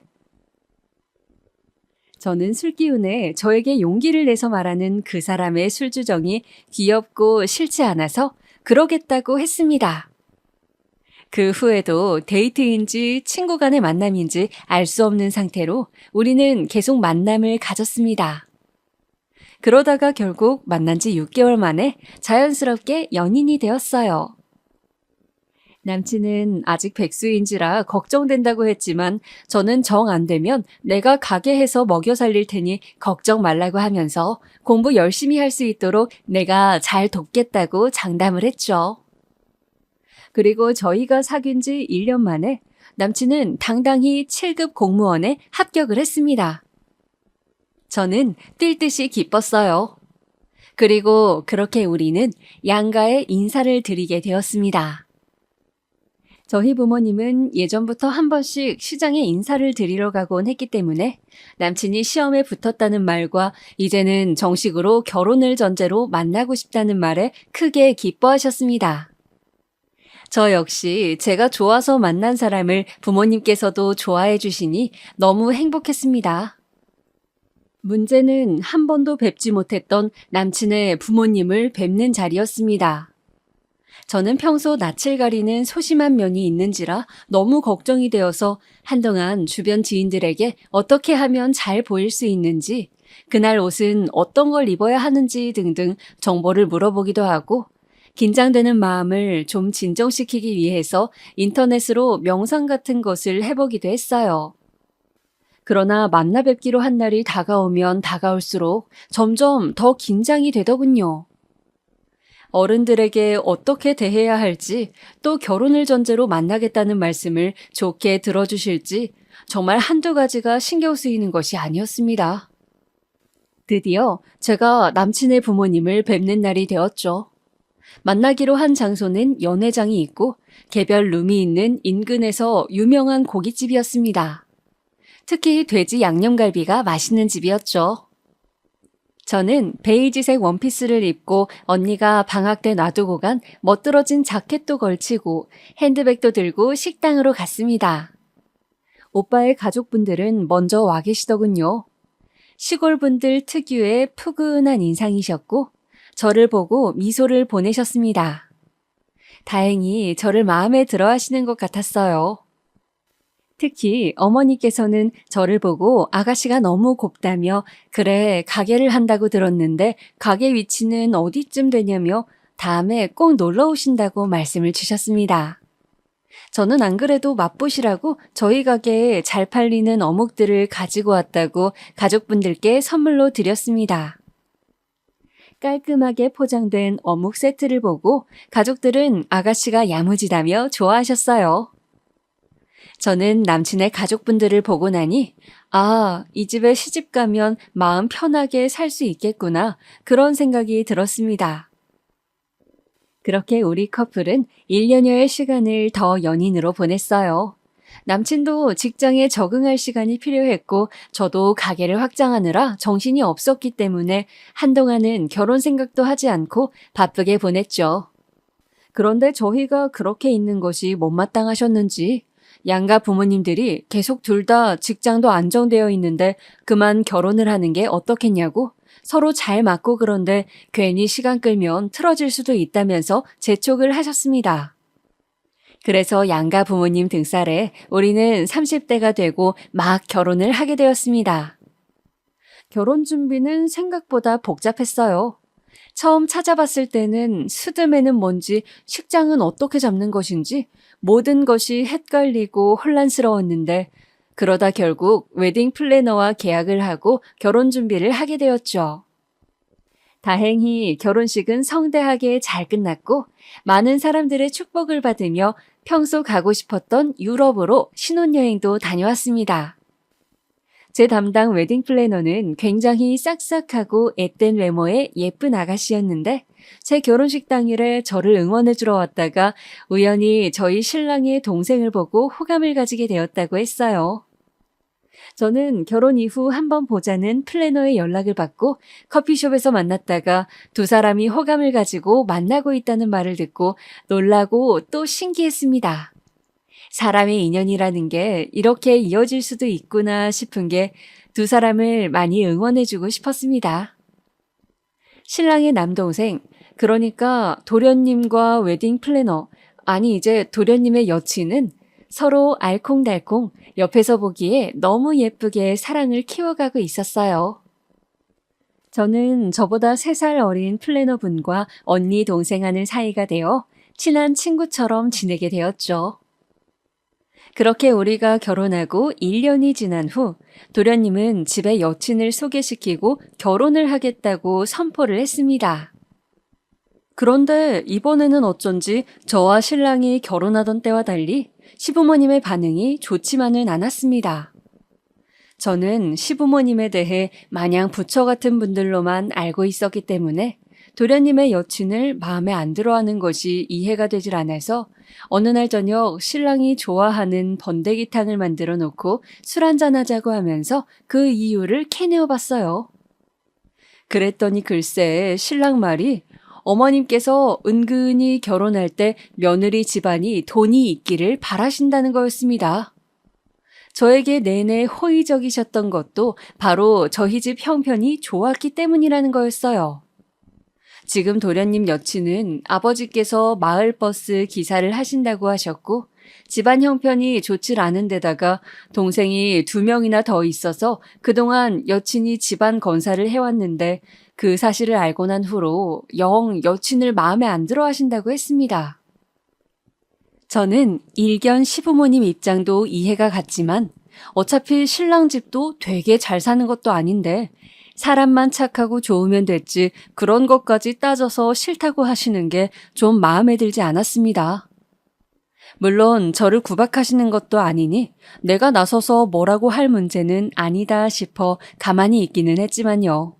저는 술기운에 저에게 용기를 내서 말하는 그 사람의 술주정이 귀엽고 싫지 않아서 그러겠다고 했습니다. 그 후에도 데이트인지 친구 간의 만남인지 알 수 없는 상태로 우리는 계속 만남을 가졌습니다. 그러다가 결국 만난 지 6개월 만에 자연스럽게 연인이 되었어요. 남친은 아직 백수인지라 걱정된다고 했지만 저는 정 안 되면 내가 가게 해서 먹여 살릴 테니 걱정 말라고 하면서 공부 열심히 할 수 있도록 내가 잘 돕겠다고 장담을 했죠. 그리고 저희가 사귄 지 1년 만에 남친은 당당히 7급 공무원에 합격을 했습니다. 저는 뛸 듯이 기뻤어요. 그리고 그렇게 우리는 양가에 인사를 드리게 되었습니다. 저희 부모님은 예전부터 한 번씩 시장에 인사를 드리러 가곤 했기 때문에 남친이 시험에 붙었다는 말과 이제는 정식으로 결혼을 전제로 만나고 싶다는 말에 크게 기뻐하셨습니다. 저 역시 제가 좋아서 만난 사람을 부모님께서도 좋아해 주시니 너무 행복했습니다. 문제는 한 번도 뵙지 못했던 남친의 부모님을 뵙는 자리였습니다. 저는 평소 낯을 가리는 소심한 면이 있는지라 너무 걱정이 되어서 한동안 주변 지인들에게 어떻게 하면 잘 보일 수 있는지, 그날 옷은 어떤 걸 입어야 하는지 등등 정보를 물어보기도 하고 긴장되는 마음을 좀 진정시키기 위해서 인터넷으로 명상 같은 것을 해보기도 했어요. 그러나 만나 뵙기로 한 날이 다가오면 다가올수록 점점 더 긴장이 되더군요. 어른들에게 어떻게 대해야 할지, 또 결혼을 전제로 만나겠다는 말씀을 좋게 들어주실지 정말 한두 가지가 신경 쓰이는 것이 아니었습니다. 드디어 제가 남친의 부모님을 뵙는 날이 되었죠. 만나기로 한 장소는 연회장이 있고 개별 룸이 있는 인근에서 유명한 고깃집이었습니다. 특히 돼지 양념갈비가 맛있는 집이었죠. 저는 베이지색 원피스를 입고 언니가 방학 때 놔두고 간 멋들어진 자켓도 걸치고 핸드백도 들고 식당으로 갔습니다. 오빠의 가족분들은 먼저 와 계시더군요. 시골분들 특유의 푸근한 인상이셨고 저를 보고 미소를 보내셨습니다. 다행히 저를 마음에 들어 하시는 것 같았어요. 특히 어머니께서는 저를 보고 아가씨가 너무 곱다며 그래 가게를 한다고 들었는데 가게 위치는 어디쯤 되냐며 다음에 꼭 놀러 오신다고 말씀을 주셨습니다. 저는 안 그래도 맛보시라고 저희 가게에 잘 팔리는 어묵들을 가지고 왔다고 가족분들께 선물로 드렸습니다. 깔끔하게 포장된 어묵 세트를 보고 가족들은 아가씨가 야무지다며 좋아하셨어요. 저는 남친의 가족분들을 보고 나니 이 집에 시집 가면 마음 편하게 살 수 있겠구나 그런 생각이 들었습니다. 그렇게 우리 커플은 1년여의 시간을 더 연인으로 보냈어요. 남친도 직장에 적응할 시간이 필요했고 저도 가게를 확장하느라 정신이 없었기 때문에 한동안은 결혼 생각도 하지 않고 바쁘게 보냈죠. 그런데 저희가 그렇게 있는 것이 못마땅하셨는지 양가 부모님들이 계속 둘 다 직장도 안정되어 있는데 그만 결혼을 하는 게 어떻겠냐고 서로 잘 맞고 그런데 괜히 시간 끌면 틀어질 수도 있다면서 재촉을 하셨습니다. 그래서 양가 부모님 등살에 우리는 30대가 되고 막 결혼을 하게 되었습니다. 결혼 준비는 생각보다 복잡했어요. 처음 찾아봤을 때는 스드메는 뭔지 식장은 어떻게 잡는 것인지 모든 것이 헷갈리고 혼란스러웠는데 그러다 결국 웨딩 플래너와 계약을 하고 결혼 준비를 하게 되었죠. 다행히 결혼식은 성대하게 잘 끝났고 많은 사람들의 축복을 받으며 평소 가고 싶었던 유럽으로 신혼여행도 다녀왔습니다. 제 담당 웨딩 플래너는 굉장히 싹싹하고 앳된 외모의 예쁜 아가씨였는데 제 결혼식 당일에 저를 응원해주러 왔다가 우연히 저희 신랑의 동생을 보고 호감을 가지게 되었다고 했어요. 저는 결혼 이후 한번 보자는 플래너의 연락을 받고 커피숍에서 만났다가 두 사람이 호감을 가지고 만나고 있다는 말을 듣고 놀라고 또 신기했습니다. 사람의 인연이라는 게 이렇게 이어질 수도 있구나 싶은 게 두 사람을 많이 응원해주고 싶었습니다. 신랑의 남동생, 그러니까 도련님과 웨딩 플래너, 아니 이제 도련님의 여친은 서로 알콩달콩 옆에서 보기에 너무 예쁘게 사랑을 키워가고 있었어요. 저는 저보다 3살 어린 플래너분과 언니 동생 하는 사이가 되어 친한 친구처럼 지내게 되었죠. 그렇게 우리가 결혼하고 1년이 지난 후 도련님은 집에 여친을 소개시키고 결혼을 하겠다고 선포를 했습니다. 그런데 이번에는 어쩐지 저와 신랑이 결혼하던 때와 달리 시부모님의 반응이 좋지만은 않았습니다. 저는 시부모님에 대해 마냥 부처 같은 분들로만 알고 있었기 때문에 도련님의 여친을 마음에 안 들어하는 것이 이해가 되질 않아서 어느 날 저녁 신랑이 좋아하는 번데기탕을 만들어 놓고 술 한잔 하자고 하면서 그 이유를 캐내어 봤어요. 그랬더니 글쎄 신랑 말이 어머님께서 은근히 결혼할 때 며느리 집안이 돈이 있기를 바라신다는 거였습니다. 저에게 내내 호의적이셨던 것도 바로 저희 집 형편이 좋았기 때문이라는 거였어요. 지금 도련님 여친은 아버지께서 마을버스 기사를 하신다고 하셨고 집안 형편이 좋질 않은 데다가 동생이 2명이나 더 있어서 그동안 여친이 집안 건사를 해왔는데 그 사실을 알고 난 후로 영 여친을 마음에 안 들어 하신다고 했습니다. 저는 일견 시부모님 입장도 이해가 갔지만 어차피 신랑 집도 되게 잘 사는 것도 아닌데 사람만 착하고 좋으면 됐지 그런 것까지 따져서 싫다고 하시는 게 좀 마음에 들지 않았습니다. 물론 저를 구박하시는 것도 아니니 내가 나서서 뭐라고 할 문제는 아니다 싶어 가만히 있기는 했지만요.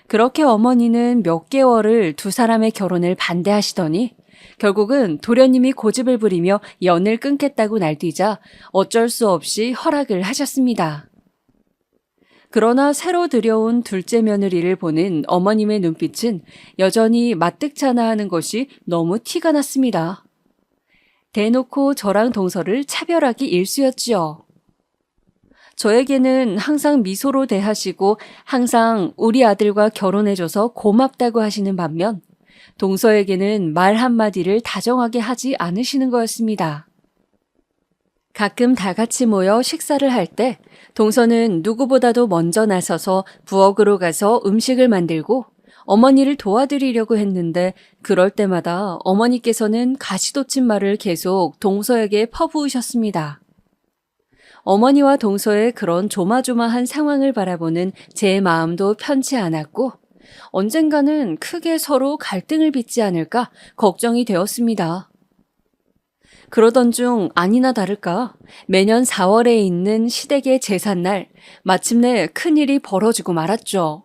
그렇게 어머니는 몇 개월을 두 사람의 결혼을 반대하시더니 결국은 도련님이 고집을 부리며 연을 끊겠다고 날뛰자 어쩔 수 없이 허락을 하셨습니다. 그러나 새로 들여온 둘째 며느리를 보는 어머님의 눈빛은 여전히 마뜩찮아하는 것이 너무 티가 났습니다. 대놓고 저랑 동서를 차별하기 일쑤였지요. 저에게는 항상 미소로 대하시고 항상 우리 아들과 결혼해줘서 고맙다고 하시는 반면 동서에게는 말 한마디를 다정하게 하지 않으시는 거였습니다. 가끔 다 같이 모여 식사를 할 때 동서는 누구보다도 먼저 나서서 부엌으로 가서 음식을 만들고 어머니를 도와드리려고 했는데 그럴 때마다 어머니께서는 가시돋친 말을 계속 동서에게 퍼부으셨습니다. 어머니와 동서의 그런 조마조마한 상황을 바라보는 제 마음도 편치 않았고 언젠가는 크게 서로 갈등을 빚지 않을까 걱정이 되었습니다. 그러던 중 아니나 다를까 매년 4월에 있는 시댁의 제삿날 마침내 큰일이 벌어지고 말았죠.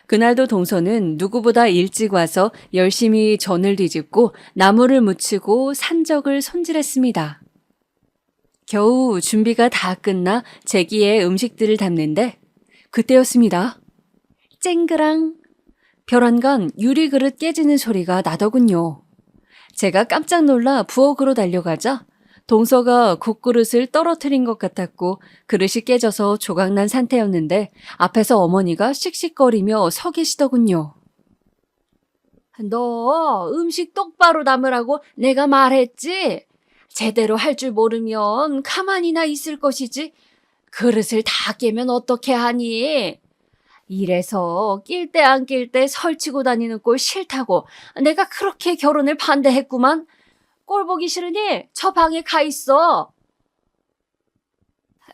그날도 동서는 누구보다 일찍 와서 열심히 전을 뒤집고 나무를 묻히고 산적을 손질했습니다. 겨우 준비가 다 끝나 제기에 음식들을 담는데 그때였습니다. 쨍그랑 벼란간 유리그릇 깨지는 소리가 나더군요. 제가 깜짝 놀라 부엌으로 달려가자 동서가 국그릇을 떨어뜨린 것 같았고 그릇이 깨져서 조각난 상태였는데 앞에서 어머니가 씩씩거리며 서 계시더군요. 너 음식 똑바로 담으라고 내가 말했지? 제대로 할 줄 모르면 가만히나 있을 것이지. 그릇을 다 깨면 어떻게 하니? 이래서 낄 때 안 낄 때 설치고 다니는 꼴 싫다고 내가 그렇게 결혼을 반대했구만. 꼴 보기 싫으니 저 방에 가 있어.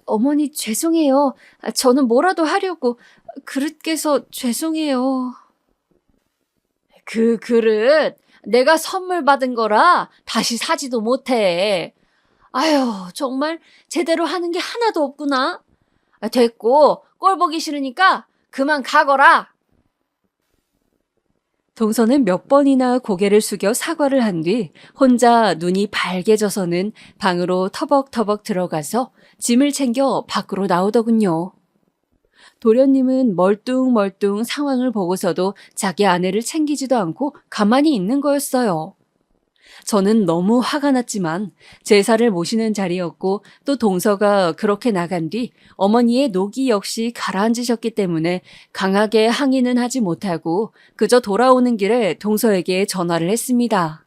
어머니 죄송해요. 저는 뭐라도 하려고 그릇 깨서 죄송해요. 그 그릇 내가 선물 받은 거라 다시 사지도 못해. 아휴 정말 제대로 하는 게 하나도 없구나. 됐고 꼴 보기 싫으니까 그만 가거라. 동서는 몇 번이나 고개를 숙여 사과를 한 뒤 혼자 눈이 발개져서는 방으로 터벅터벅 들어가서 짐을 챙겨 밖으로 나오더군요. 도련님은 멀뚱멀뚱 상황을 보고서도 자기 아내를 챙기지도 않고 가만히 있는 거였어요. 저는 너무 화가 났지만 제사를 모시는 자리였고 또 동서가 그렇게 나간 뒤 어머니의 노기 역시 가라앉으셨기 때문에 강하게 항의는 하지 못하고 그저 돌아오는 길에 동서에게 전화를 했습니다.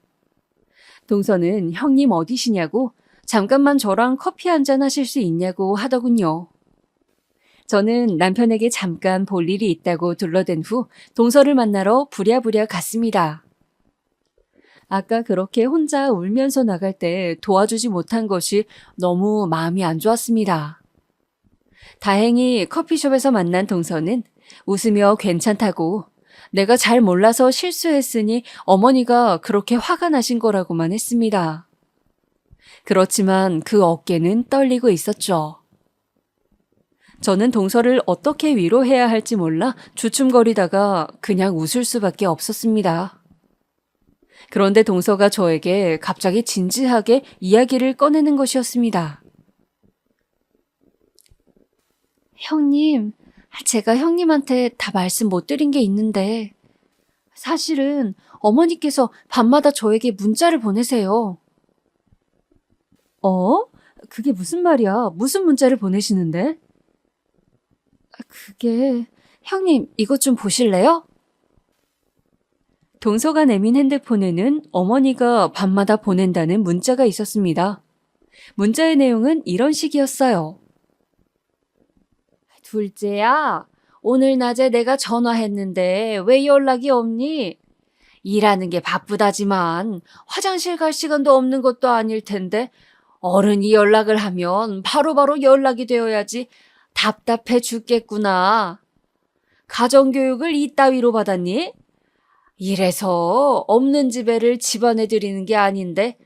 동서는 형님 어디시냐고 잠깐만 저랑 커피 한잔 하실 수 있냐고 하더군요. 저는 남편에게 잠깐 볼 일이 있다고 둘러댄 후 동서를 만나러 부랴부랴 갔습니다. 아까 그렇게 혼자 울면서 나갈 때 도와주지 못한 것이 너무 마음이 안 좋았습니다. 다행히 커피숍에서 만난 동서는 웃으며 괜찮다고 내가 잘 몰라서 실수했으니 어머니가 그렇게 화가 나신 거라고만 했습니다. 그렇지만 그 어깨는 떨리고 있었죠. 저는 동서를 어떻게 위로해야 할지 몰라 주춤거리다가 그냥 웃을 수밖에 없었습니다. 그런데 동서가 저에게 갑자기 진지하게 이야기를 꺼내는 것이었습니다. 형님, 제가 형님한테 다 말씀 못 드린 게 있는데 사실은 어머니께서 밤마다 저에게 문자를 보내세요. 그게 무슨 말이야? 무슨 문자를 보내시는데? 그게... 형님, 이것 좀 보실래요? 동서가 내민 핸드폰에는 어머니가 밤마다 보낸다는 문자가 있었습니다. 문자의 내용은 이런 식이었어요. 둘째야, 오늘 낮에 내가 전화했는데 왜 연락이 없니? 일하는 게 바쁘다지만 화장실 갈 시간도 없는 것도 아닐 텐데 어른이 연락을 하면 바로바로 연락이 되어야지. 답답해 죽겠구나. 가정교육을 이따위로 받았니? 이래서 없는 집애를 집안에 들이는 게 아닌데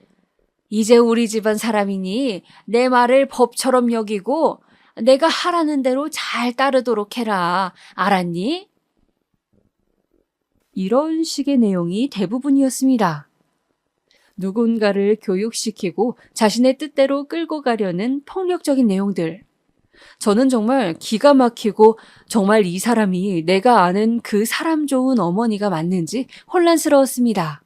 이제 우리 집안 사람이니 내 말을 법처럼 여기고 내가 하라는 대로 잘 따르도록 해라. 알았니? 이런 식의 내용이 대부분이었습니다. 누군가를 교육시키고 자신의 뜻대로 끌고 가려는 폭력적인 내용들. 저는 정말 기가 막히고 정말 이 사람이 내가 아는 그 사람 좋은 어머니가 맞는지 혼란스러웠습니다.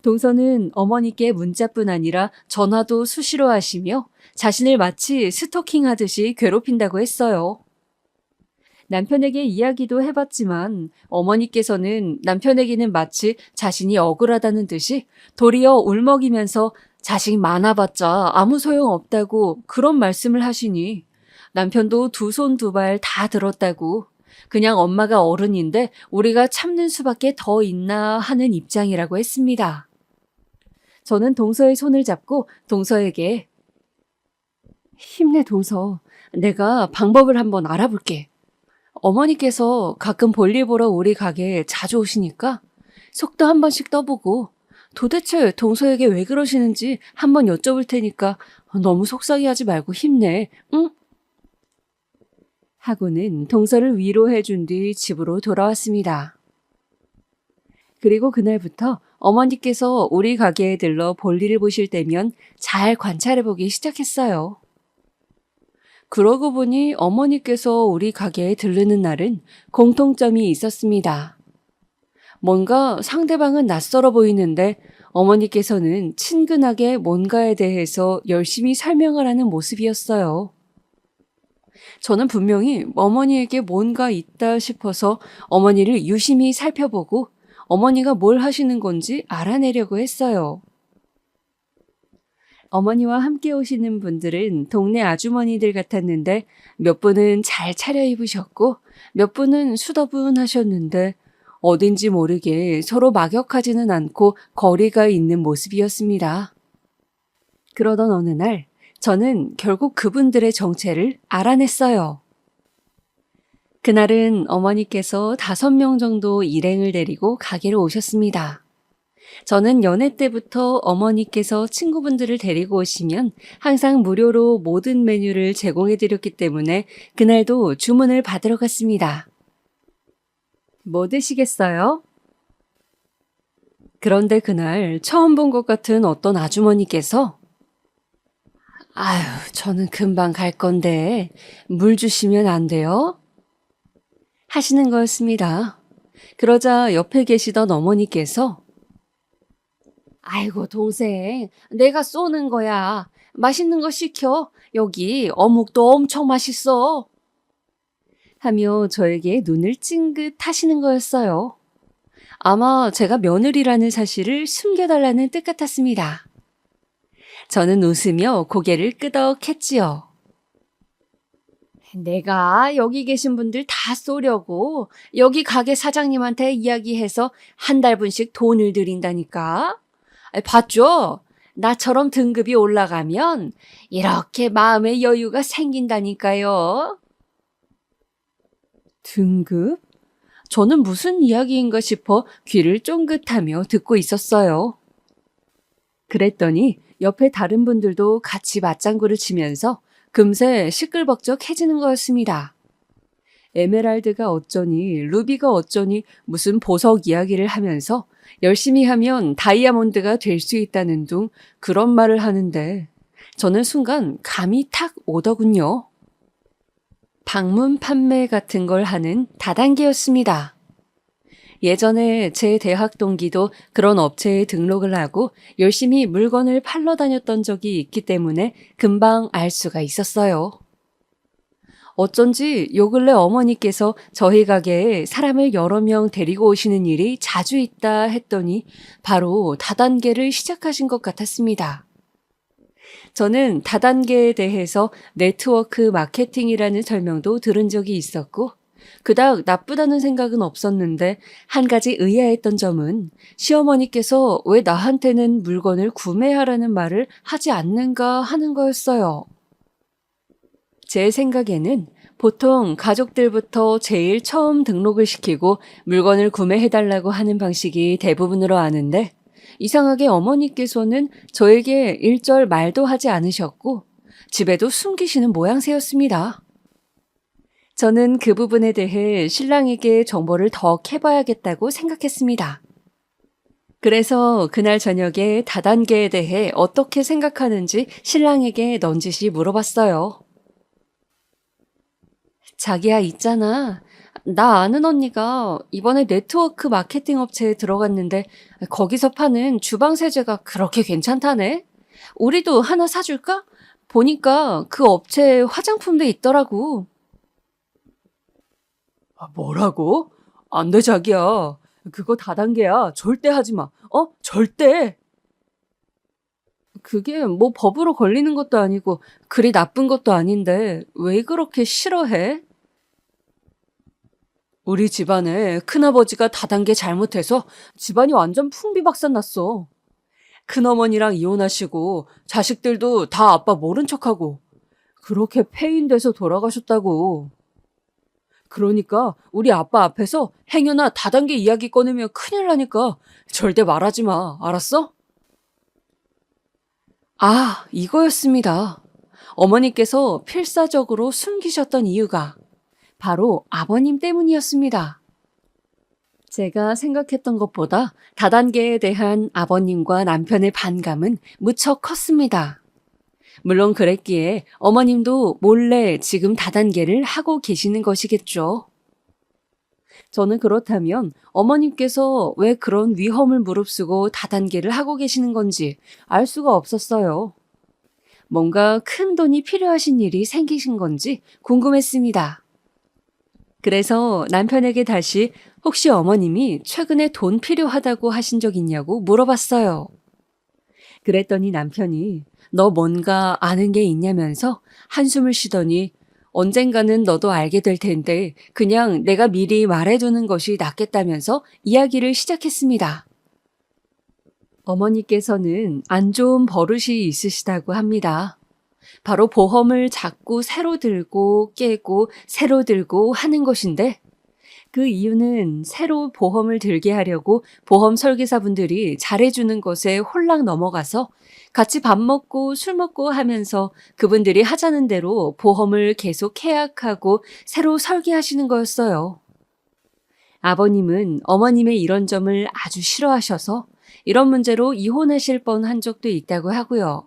동서는 어머니께 문자뿐 아니라 전화도 수시로 하시며 자신을 마치 스토킹하듯이 괴롭힌다고 했어요. 남편에게 이야기도 해봤지만 어머니께서는 남편에게는 마치 자신이 억울하다는 듯이 도리어 울먹이면서 자식 많아봤자 아무 소용없다고 그런 말씀을 하시니 남편도 두 손 두 발 다 들었다고 그냥 엄마가 어른인데 우리가 참는 수밖에 더 있나 하는 입장이라고 했습니다. 저는 동서의 손을 잡고 동서에게 힘내 동서, 내가 방법을 한번 알아볼게. 어머니께서 가끔 볼일 보러 우리 가게에 자주 오시니까 속도 한 번씩 떠보고 도대체 동서에게 왜 그러시는지 한번 여쭤볼 테니까 너무 속상해하지 말고 힘내, 응? 하고는 동서를 위로해 준 뒤 집으로 돌아왔습니다. 그리고 그날부터 어머니께서 우리 가게에 들러 볼일을 보실 때면 잘 관찰해보기 시작했어요. 그러고 보니 어머니께서 우리 가게에 들르는 날은 공통점이 있었습니다. 뭔가 상대방은 낯설어 보이는데 어머니께서는 친근하게 뭔가에 대해서 열심히 설명을 하는 모습이었어요. 저는 분명히 어머니에게 뭔가 있다 싶어서 어머니를 유심히 살펴보고 어머니가 뭘 하시는 건지 알아내려고 했어요. 어머니와 함께 오시는 분들은 동네 아주머니들 같았는데 몇 분은 잘 차려입으셨고 몇 분은 수더분하셨는데 어딘지 모르게 서로 막역하지는 않고 거리가 있는 모습이었습니다. 그러던 어느 날 저는 결국 그분들의 정체를 알아냈어요. 그날은 어머니께서 5명 정도 일행을 데리고 가게로 오셨습니다. 저는 연애 때부터 어머니께서 친구분들을 데리고 오시면 항상 무료로 모든 메뉴를 제공해드렸기 때문에 그날도 주문을 받으러 갔습니다. 뭐 드시겠어요? 그런데 그날 처음 본 것 같은 어떤 아주머니께서 아유, 저는 금방 갈 건데 물 주시면 안 돼요? 하시는 거였습니다. 그러자 옆에 계시던 어머니께서 아이고 동생, 내가 쏘는 거야. 맛있는 거 시켜. 여기 어묵도 엄청 맛있어. 하며 저에게 눈을 찡긋 하시는 거였어요. 아마 제가 며느리라는 사실을 숨겨달라는 뜻 같았습니다. 저는 웃으며 고개를 끄덕했지요. 내가 여기 계신 분들 다 쏘려고 여기 가게 사장님한테 이야기해서 한 달분씩 돈을 드린다니까. 봤죠? 나처럼 등급이 올라가면 이렇게 마음의 여유가 생긴다니까요. 등급? 저는 무슨 이야기인가 싶어 귀를 쫑긋하며 듣고 있었어요. 그랬더니 옆에 다른 분들도 같이 맞장구를 치면서 금세 시끌벅적해지는 거였습니다. 에메랄드가 어쩌니 루비가 어쩌니 무슨 보석 이야기를 하면서 열심히 하면 다이아몬드가 될 수 있다는 둥 그런 말을 하는데 저는 순간 감이 탁 오더군요. 방문 판매 같은 걸 하는 다단계였습니다. 예전에 제 대학 동기도 그런 업체에 등록을 하고 열심히 물건을 팔러 다녔던 적이 있기 때문에 금방 알 수가 있었어요. 어쩐지 요 근래 어머니께서 저희 가게에 사람을 여러 명 데리고 오시는 일이 자주 있다 했더니 바로 다단계를 시작하신 것 같았습니다. 저는 다단계에 대해서 네트워크 마케팅이라는 설명도 들은 적이 있었고, 그닥 나쁘다는 생각은 없었는데, 한 가지 의아했던 점은 시어머니께서 왜 나한테는 물건을 구매하라는 말을 하지 않는가 하는 거였어요. 제 생각에는 보통 가족들부터 제일 처음 등록을 시키고 물건을 구매해달라고 하는 방식이 대부분으로 아는데, 이상하게 어머니께서는 저에게 일절 말도 하지 않으셨고, 집에도 숨기시는 모양새였습니다. 저는 그 부분에 대해 신랑에게 정보를 더 캐봐야겠다고 생각했습니다. 그래서 그날 저녁에 다단계에 대해 어떻게 생각하는지 신랑에게 넌지시 물어봤어요. 자기야, 있잖아. 나 아는 언니가 이번에 네트워크 마케팅 업체에 들어갔는데 거기서 파는 주방 세제가 그렇게 괜찮다네? 우리도 하나 사줄까? 보니까 그 업체에 화장품도 있더라고. 뭐라고? 안 돼, 자기야. 그거 다단계야. 절대 하지 마. 절대. 그게 뭐 법으로 걸리는 것도 아니고 그리 나쁜 것도 아닌데 왜 그렇게 싫어해? 우리 집안에 큰아버지가 다단계 잘못해서 집안이 완전 풍비박산 났어. 큰어머니랑 이혼하시고 자식들도 다 아빠 모른 척하고 그렇게 폐인돼서 돌아가셨다고. 그러니까 우리 아빠 앞에서 행여나 다단계 이야기 꺼내면 큰일 나니까 절대 말하지 마. 알았어? 아, 이거였습니다. 어머니께서 필사적으로 숨기셨던 이유가 바로 아버님 때문이었습니다. 제가 생각했던 것보다 다단계에 대한 아버님과 남편의 반감은 무척 컸습니다. 물론 그랬기에 어머님도 몰래 지금 다단계를 하고 계시는 것이겠죠. 저는 그렇다면 어머님께서 왜 그런 위험을 무릅쓰고 다단계를 하고 계시는 건지 알 수가 없었어요. 뭔가 큰 돈이 필요하신 일이 생기신 건지 궁금했습니다. 그래서 남편에게 다시 혹시 어머님이 최근에 돈 필요하다고 하신 적 있냐고 물어봤어요. 그랬더니 남편이 너 뭔가 아는 게 있냐면서 한숨을 쉬더니 언젠가는 너도 알게 될 텐데 그냥 내가 미리 말해두는 것이 낫겠다면서 이야기를 시작했습니다. 어머니께서는 안 좋은 버릇이 있으시다고 합니다. 바로 보험을 자꾸 새로 들고 깨고 새로 들고 하는 것인데 그 이유는 새로 보험을 들게 하려고 보험 설계사분들이 잘해주는 것에 홀랑 넘어가서 같이 밥 먹고 술 먹고 하면서 그분들이 하자는 대로 보험을 계속 계약하고 새로 설계하시는 거였어요. 아버님은 어머님의 이런 점을 아주 싫어하셔서 이런 문제로 이혼하실 뻔한 적도 있다고 하고요.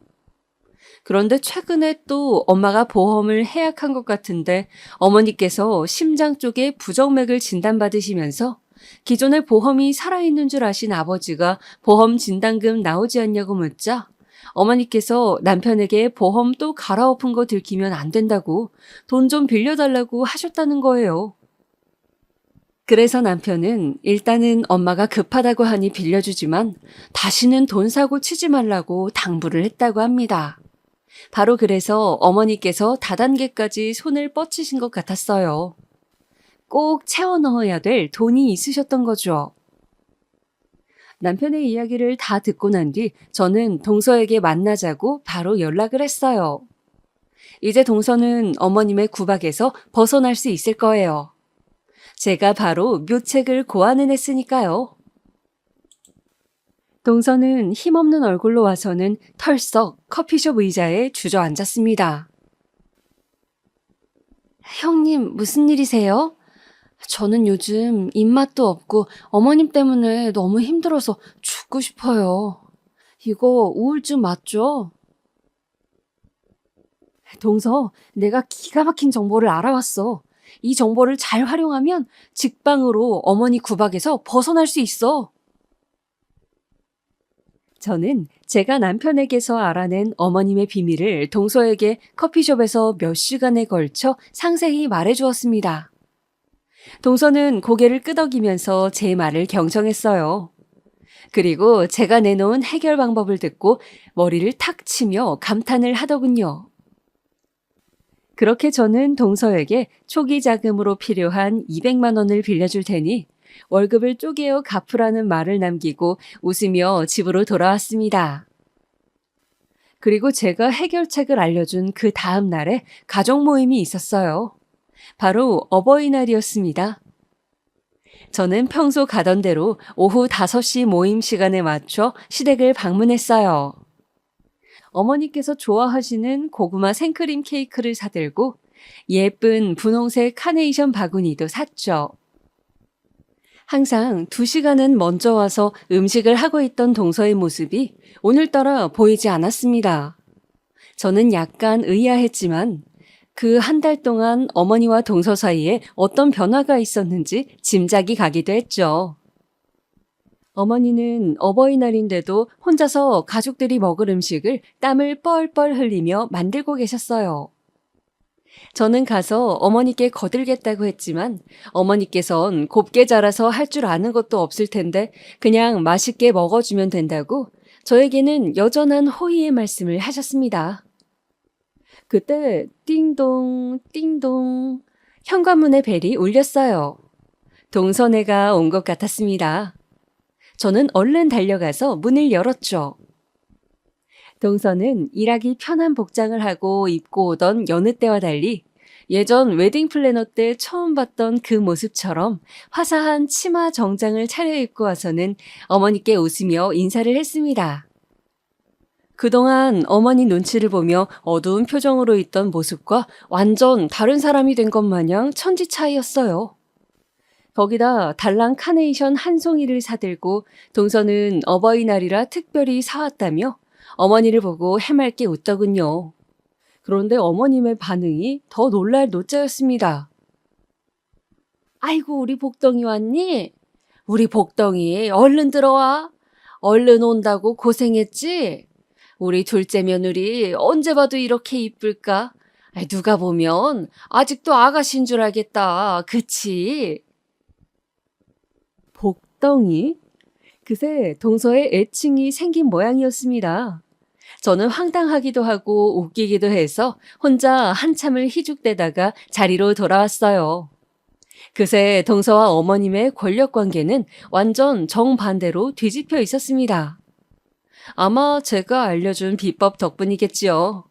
그런데 최근에 또 엄마가 보험을 해약한 것 같은데 어머니께서 심장 쪽에 부정맥을 진단받으시면서 기존의 보험이 살아있는 줄 아신 아버지가 보험 진단금 나오지 않냐고 묻자 어머니께서 남편에게 보험 또 갈아엎은 거 들키면 안 된다고 돈 좀 빌려달라고 하셨다는 거예요. 그래서 남편은 일단은 엄마가 급하다고 하니 빌려주지만 다시는 돈 사고 치지 말라고 당부를 했다고 합니다. 바로 그래서 어머니께서 다단계까지 손을 뻗치신 것 같았어요. 꼭 채워 넣어야 될 돈이 있으셨던 거죠. 남편의 이야기를 다 듣고 난 뒤 저는 동서에게 만나자고 바로 연락을 했어요. 이제 동서는 어머님의 구박에서 벗어날 수 있을 거예요. 제가 바로 묘책을 고안해냈으니까요. 동서는 힘없는 얼굴로 와서는 털썩 커피숍 의자에 주저앉았습니다. 형님, 무슨 일이세요? 저는 요즘 입맛도 없고 어머님 때문에 너무 힘들어서 죽고 싶어요. 이거 우울증 맞죠? 동서, 내가 기가 막힌 정보를 알아왔어. 이 정보를 잘 활용하면 직방으로 어머니 구박에서 벗어날 수 있어. 저는 제가 남편에게서 알아낸 어머님의 비밀을 동서에게 커피숍에서 몇 시간에 걸쳐 상세히 말해주었습니다. 동서는 고개를 끄덕이면서 제 말을 경청했어요. 그리고 제가 내놓은 해결 방법을 듣고 머리를 탁 치며 감탄을 하더군요. 그렇게 저는 동서에게 초기 자금으로 필요한 200만 원을 빌려줄 테니 월급을 쪼개어 갚으라는 말을 남기고 웃으며 집으로 돌아왔습니다. 그리고 제가 해결책을 알려준 그 다음 날에 가족 모임이 있었어요. 바로 어버이날이었습니다. 저는 평소 가던 대로 오후 5시 모임 시간에 맞춰 시댁을 방문했어요. 어머니께서 좋아하시는 고구마 생크림 케이크를 사들고 예쁜 분홍색 카네이션 바구니도 샀죠. 항상 2시간은 먼저 와서 음식을 하고 있던 동서의 모습이 오늘따라 보이지 않았습니다. 저는 약간 의아했지만 그 한 달 동안 어머니와 동서 사이에 어떤 변화가 있었는지 짐작이 가기도 했죠. 어머니는 어버이날인데도 혼자서 가족들이 먹을 음식을 땀을 뻘뻘 흘리며 만들고 계셨어요. 저는 가서 어머니께 거들겠다고 했지만 어머니께선 곱게 자라서 할 줄 아는 것도 없을 텐데 그냥 맛있게 먹어주면 된다고 저에게는 여전한 호의의 말씀을 하셨습니다. 그때 띵동 띵동 현관문의 벨이 울렸어요. 동서네가 온 것 같았습니다. 저는 얼른 달려가서 문을 열었죠. 동서는 일하기 편한 복장을 하고 입고 오던 여느 때와 달리 예전 웨딩 플래너 때 처음 봤던 그 모습처럼 화사한 치마 정장을 차려입고 와서는 어머니께 웃으며 인사를 했습니다. 그동안 어머니 눈치를 보며 어두운 표정으로 있던 모습과 완전 다른 사람이 된 것 마냥 천지 차이였어요. 거기다 달랑 카네이션 한 송이를 사들고 동서는 어버이날이라 특별히 사왔다며 어머니를 보고 해맑게 웃더군요. 그런데 어머님의 반응이 더 놀랄 노짜였습니다. 아이고 우리 복덩이 왔니? 우리 복덩이 얼른 들어와. 얼른 온다고 고생했지? 우리 둘째 며느리 언제 봐도 이렇게 이쁠까? 누가 보면 아직도 아가씨인 줄 알겠다. 그치? 복덩이? 그새 동서의 애칭이 생긴 모양이었습니다. 저는 황당하기도 하고 웃기기도 해서 혼자 한참을 희죽대다가 자리로 돌아왔어요. 그새 동서와 어머님의 권력관계는 완전 정반대로 뒤집혀 있었습니다. 아마 제가 알려준 비법 덕분이겠지요.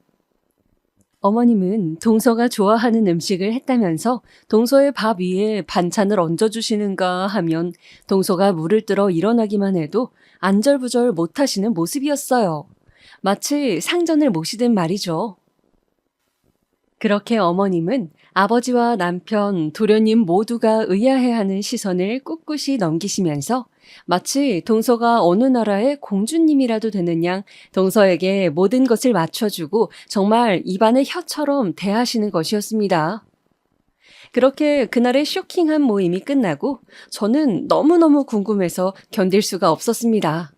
어머님은 동서가 좋아하는 음식을 했다면서 동서의 밥 위에 반찬을 얹어주시는가 하면 동서가 물을 들어 일어나기만 해도 안절부절 못하시는 모습이었어요. 마치 상전을 모시듯 말이죠. 그렇게 어머님은 아버지와 남편, 도련님 모두가 의아해하는 시선을 꿋꿋이 넘기시면서 마치 동서가 어느 나라의 공주님이라도 되는 양 동서에게 모든 것을 맞춰주고 정말 입안의 혀처럼 대하시는 것이었습니다. 그렇게 그날의 쇼킹한 모임이 끝나고 저는 너무너무 궁금해서 견딜 수가 없었습니다.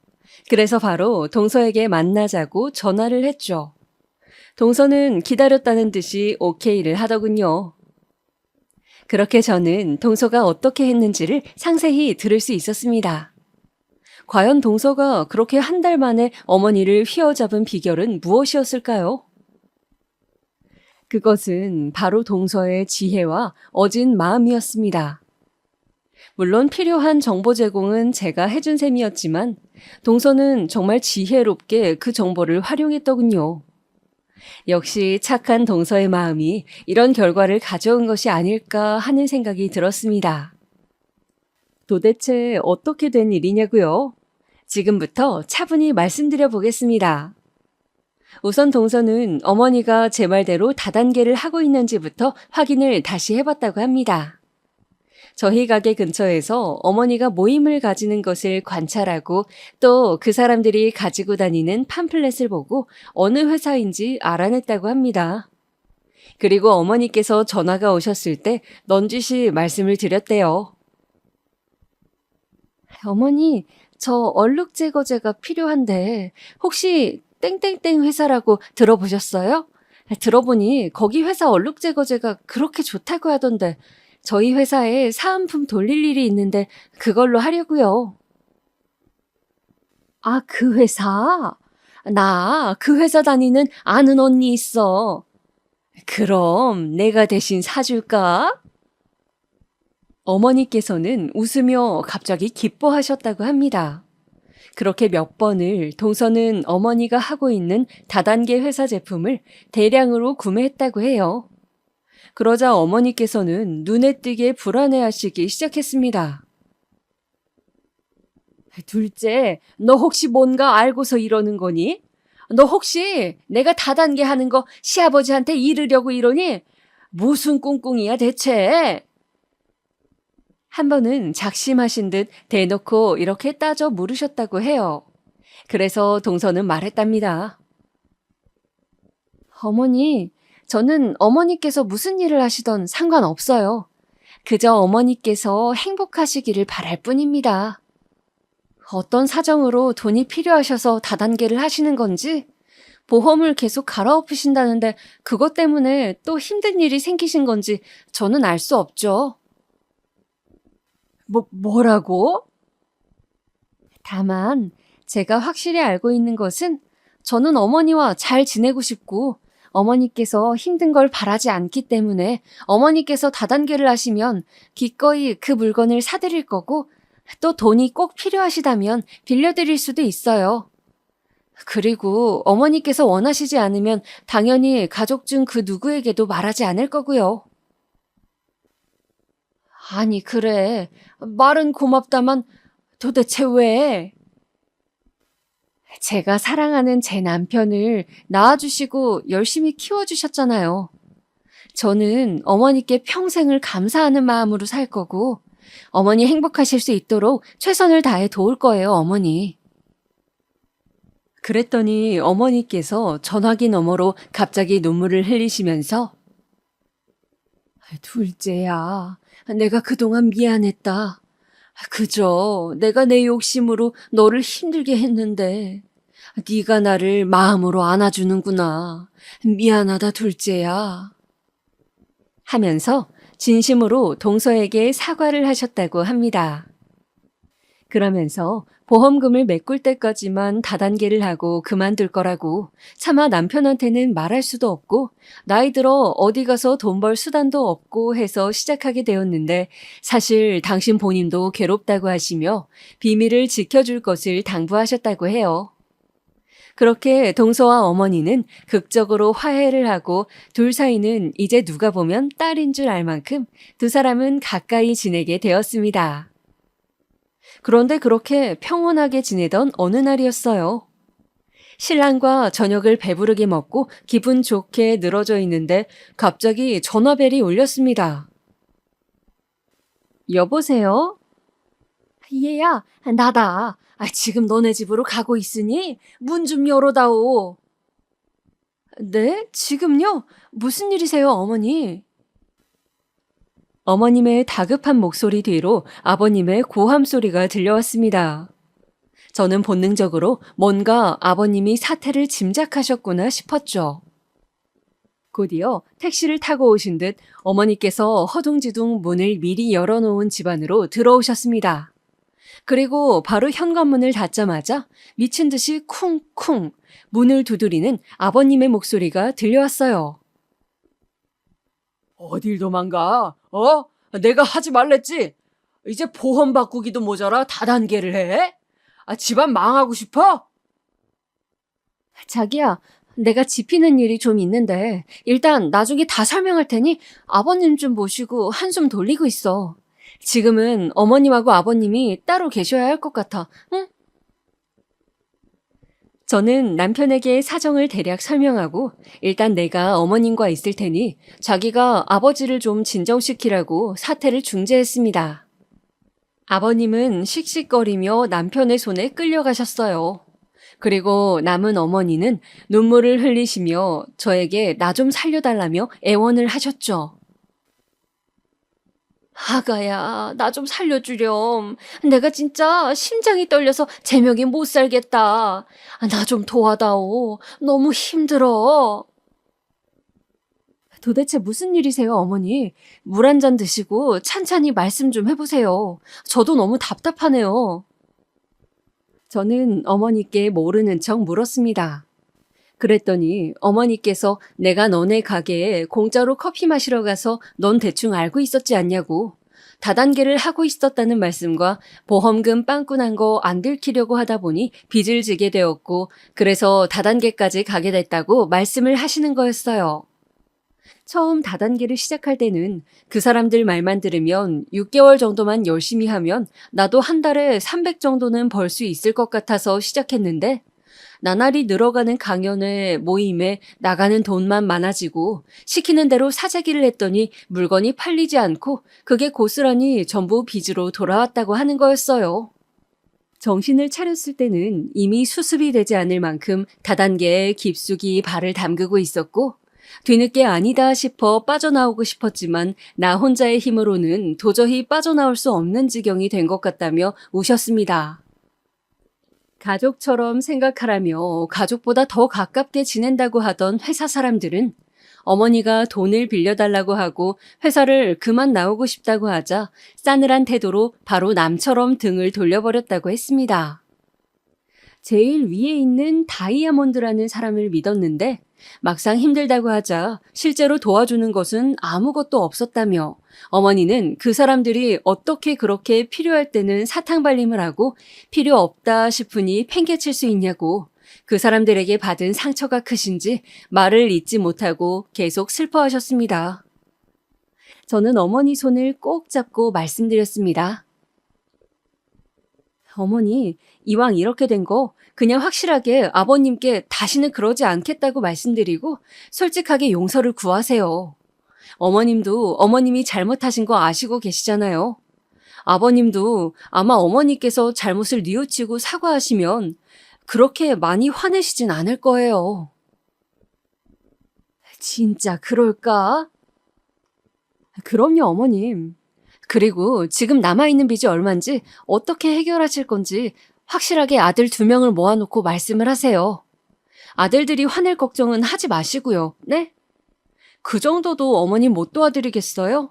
그래서 바로 동서에게 만나자고 전화를 했죠. 동서는 기다렸다는 듯이 오케이를 하더군요. 그렇게 저는 동서가 어떻게 했는지를 상세히 들을 수 있었습니다. 과연 동서가 그렇게 한 달 만에 어머니를 휘어잡은 비결은 무엇이었을까요? 그것은 바로 동서의 지혜와 어진 마음이었습니다. 물론 필요한 정보 제공은 제가 해준 셈이었지만 동서는 정말 지혜롭게 그 정보를 활용했더군요. 역시 착한 동서의 마음이 이런 결과를 가져온 것이 아닐까 하는 생각이 들었습니다. 도대체 어떻게 된 일이냐고요? 지금부터 차분히 말씀드려 보겠습니다. 우선 동서는 어머니가 제 말대로 다단계를 하고 있는지부터 확인을 다시 해봤다고 합니다. 저희 가게 근처에서 어머니가 모임을 가지는 것을 관찰하고 또 그 사람들이 가지고 다니는 팜플렛을 보고 어느 회사인지 알아냈다고 합니다. 그리고 어머니께서 전화가 오셨을 때 넌지시 말씀을 드렸대요. 어머니, 저 얼룩 제거제가 필요한데 혹시 땡땡땡 회사라고 들어보셨어요? 들어보니 거기 회사 얼룩 제거제가 그렇게 좋다고 하던데 저희 회사에 사은품 돌릴 일이 있는데 그걸로 하려고요. 아, 그 회사? 나 그 회사 다니는 아는 언니 있어. 그럼 내가 대신 사줄까? 어머니께서는 웃으며 갑자기 기뻐하셨다고 합니다. 그렇게 몇 번을 동서는 어머니가 하고 있는 다단계 회사 제품을 대량으로 구매했다고 해요. 그러자 어머니께서는 눈에 띄게 불안해하시기 시작했습니다. 둘째, 너 혹시 뭔가 알고서 이러는 거니? 너 혹시 내가 다단계 하는 거 시아버지한테 이르려고 이러니? 무슨 꿍꿍이야 대체? 한 번은 작심하신 듯 대놓고 이렇게 따져 물으셨다고 해요. 그래서 동서는 말했답니다. 어머니, 저는 어머니께서 무슨 일을 하시던 상관없어요. 그저 어머니께서 행복하시기를 바랄 뿐입니다. 어떤 사정으로 돈이 필요하셔서 다단계를 하시는 건지, 보험을 계속 갈아엎으신다는데 그것 때문에 또 힘든 일이 생기신 건지 저는 알 수 없죠. 뭐라고? 다만 제가 확실히 알고 있는 것은 저는 어머니와 잘 지내고 싶고 어머니께서 힘든 걸 바라지 않기 때문에 어머니께서 다단계를 하시면 기꺼이 그 물건을 사드릴 거고 또 돈이 꼭 필요하시다면 빌려드릴 수도 있어요. 그리고 어머니께서 원하시지 않으면 당연히 가족 중 그 누구에게도 말하지 않을 거고요. 아니, 그래. 말은 고맙다만 도대체 왜? 제가 사랑하는 제 남편을 낳아주시고 열심히 키워주셨잖아요. 저는 어머니께 평생을 감사하는 마음으로 살 거고, 어머니 행복하실 수 있도록 최선을 다해 도울 거예요, 어머니. 그랬더니 어머니께서 전화기 너머로 갑자기 눈물을 흘리시면서 둘째야, 내가 그동안 미안했다. 그저 내가 내 욕심으로 너를 힘들게 했는데 네가 나를 마음으로 안아주는구나. 미안하다 둘째야. 하면서 진심으로 동서에게 사과를 하셨다고 합니다. 그러면서 보험금을 메꿀 때까지만 다단계를 하고 그만둘 거라고 차마 남편한테는 말할 수도 없고 나이 들어 어디 가서 돈 벌 수단도 없고 해서 시작하게 되었는데 사실 당신 본인도 괴롭다고 하시며 비밀을 지켜줄 것을 당부하셨다고 해요. 그렇게 동서와 어머니는 극적으로 화해를 하고 둘 사이는 이제 누가 보면 딸인 줄 알 만큼 두 사람은 가까이 지내게 되었습니다. 그런데 그렇게 평온하게 지내던 어느 날이었어요. 신랑과 저녁을 배부르게 먹고 기분 좋게 늘어져 있는데 갑자기 전화벨이 울렸습니다. 여보세요? 얘야, 나다. 지금 너네 집으로 가고 있으니 문 좀 열어다오. 네? 지금요? 무슨 일이세요, 어머니? 어머님의 다급한 목소리 뒤로 아버님의 고함 소리가 들려왔습니다. 저는 본능적으로 뭔가 아버님이 사태를 짐작하셨구나 싶었죠. 곧이어 택시를 타고 오신 듯 어머니께서 허둥지둥 문을 미리 열어놓은 집 안으로 들어오셨습니다. 그리고 바로 현관문을 닫자마자 미친 듯이 쿵쿵 문을 두드리는 아버님의 목소리가 들려왔어요. 어딜 도망가? 내가 하지 말랬지? 이제 보험 바꾸기도 모자라 다단계를 해? 집안 망하고 싶어? 자기야, 내가 짚이는 일이 좀 있는데 일단 나중에 다 설명할 테니 아버님 좀 모시고 한숨 돌리고 있어. 지금은 어머님하고 아버님이 따로 계셔야 할 것 같아, 응? 저는 남편에게 사정을 대략 설명하고 일단 내가 어머님과 있을 테니 자기가 아버지를 좀 진정시키라고 사태를 중재했습니다. 아버님은 씩씩거리며 남편의 손에 끌려가셨어요. 그리고 남은 어머니는 눈물을 흘리시며 저에게 나 좀 살려달라며 애원을 하셨죠. 아가야, 나 좀 살려주렴. 내가 진짜 심장이 떨려서 제명이 못 살겠다. 나 좀 도와다오. 너무 힘들어. 도대체 무슨 일이세요, 어머니? 물 한 잔 드시고 찬찬히 말씀 좀 해보세요. 저도 너무 답답하네요. 저는 어머니께 모르는 척 물었습니다. 그랬더니 어머니께서 내가 너네 가게에 공짜로 커피 마시러 가서 넌 대충 알고 있었지 않냐고 다단계를 하고 있었다는 말씀과 보험금 빵꾸난 거 안 들키려고 하다 보니 빚을 지게 되었고 그래서 다단계까지 가게 됐다고 말씀을 하시는 거였어요. 처음 다단계를 시작할 때는 그 사람들 말만 들으면 6개월 정도만 열심히 하면 나도 한 달에 300 정도는 벌 수 있을 것 같아서 시작했는데 나날이 늘어가는 강연회 모임에 나가는 돈만 많아지고 시키는 대로 사재기를 했더니 물건이 팔리지 않고 그게 고스란히 전부 빚으로 돌아왔다고 하는 거였어요. 정신을 차렸을 때는 이미 수습이 되지 않을 만큼 다단계에 깊숙이 발을 담그고 있었고 뒤늦게 아니다 싶어 빠져나오고 싶었지만 나 혼자의 힘으로는 도저히 빠져나올 수 없는 지경이 된 것 같다며 우셨습니다. 가족처럼 생각하라며 가족보다 더 가깝게 지낸다고 하던 회사 사람들은 어머니가 돈을 빌려달라고 하고 회사를 그만 나오고 싶다고 하자 싸늘한 태도로 바로 남처럼 등을 돌려버렸다고 했습니다. 제일 위에 있는 다이아몬드라는 사람을 믿었는데 막상 힘들다고 하자 실제로 도와주는 것은 아무것도 없었다며 어머니는 그 사람들이 어떻게 그렇게 필요할 때는 사탕발림을 하고 필요 없다 싶으니 팽개칠 수 있냐고 그 사람들에게 받은 상처가 크신지 말을 잇지 못하고 계속 슬퍼하셨습니다. 저는 어머니 손을 꼭 잡고 말씀드렸습니다. 어머니, 이왕 이렇게 된 거 그냥 확실하게 아버님께 다시는 그러지 않겠다고 말씀드리고 솔직하게 용서를 구하세요. 어머님도 어머님이 잘못하신 거 아시고 계시잖아요. 아버님도 아마 어머니께서 잘못을 뉘우치고 사과하시면 그렇게 많이 화내시진 않을 거예요. 진짜 그럴까? 그럼요, 어머님. 그리고 지금 남아있는 빚이 얼만지 어떻게 해결하실 건지 확실하게 아들 2명을 모아놓고 말씀을 하세요. 아들들이 화낼 걱정은 하지 마시고요. 네? 그 정도도 어머님 못 도와드리겠어요?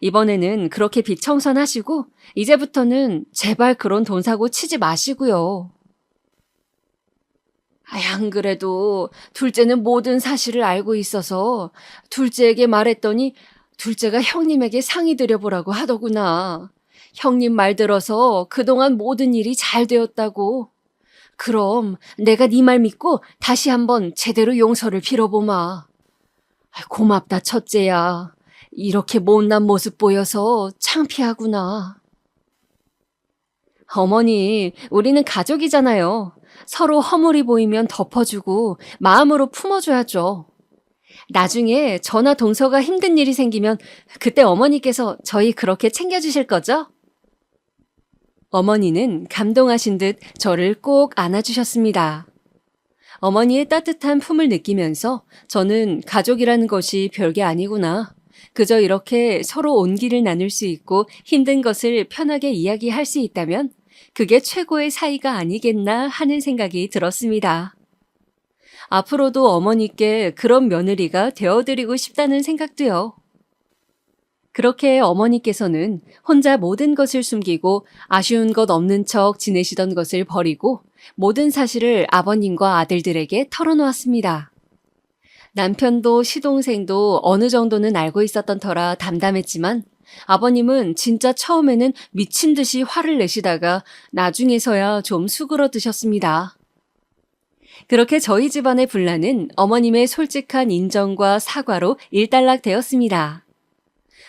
이번에는 그렇게 빚 청산하시고 이제부터는 제발 그런 돈 사고 치지 마시고요. 안 그래도 둘째는 모든 사실을 알고 있어서 둘째에게 말했더니 둘째가 형님에게 상의 드려보라고 하더구나. 형님 말 들어서 그동안 모든 일이 잘 되었다고. 그럼 내가 네 말 믿고 다시 한번 제대로 용서를 빌어보마. 고맙다 첫째야. 이렇게 못난 모습 보여서 창피하구나. 어머니, 우리는 가족이잖아요. 서로 허물이 보이면 덮어주고 마음으로 품어줘야죠. 나중에 저나 동서가 힘든 일이 생기면 그때 어머니께서 저희 그렇게 챙겨주실 거죠? 어머니는 감동하신 듯 저를 꼭 안아주셨습니다. 어머니의 따뜻한 품을 느끼면서 저는 가족이라는 것이 별게 아니구나. 그저 이렇게 서로 온기를 나눌 수 있고 힘든 것을 편하게 이야기할 수 있다면 그게 최고의 사이가 아니겠나 하는 생각이 들었습니다. 앞으로도 어머니께 그런 며느리가 되어드리고 싶다는 생각도요. 그렇게 어머니께서는 혼자 모든 것을 숨기고 아쉬운 것 없는 척 지내시던 것을 버리고 모든 사실을 아버님과 아들들에게 털어놓았습니다. 남편도 시동생도 어느 정도는 알고 있었던 터라 담담했지만 아버님은 진짜 처음에는 미친 듯이 화를 내시다가 나중에서야 좀 수그러드셨습니다. 그렇게 저희 집안의 분란은 어머님의 솔직한 인정과 사과로 일단락되었습니다.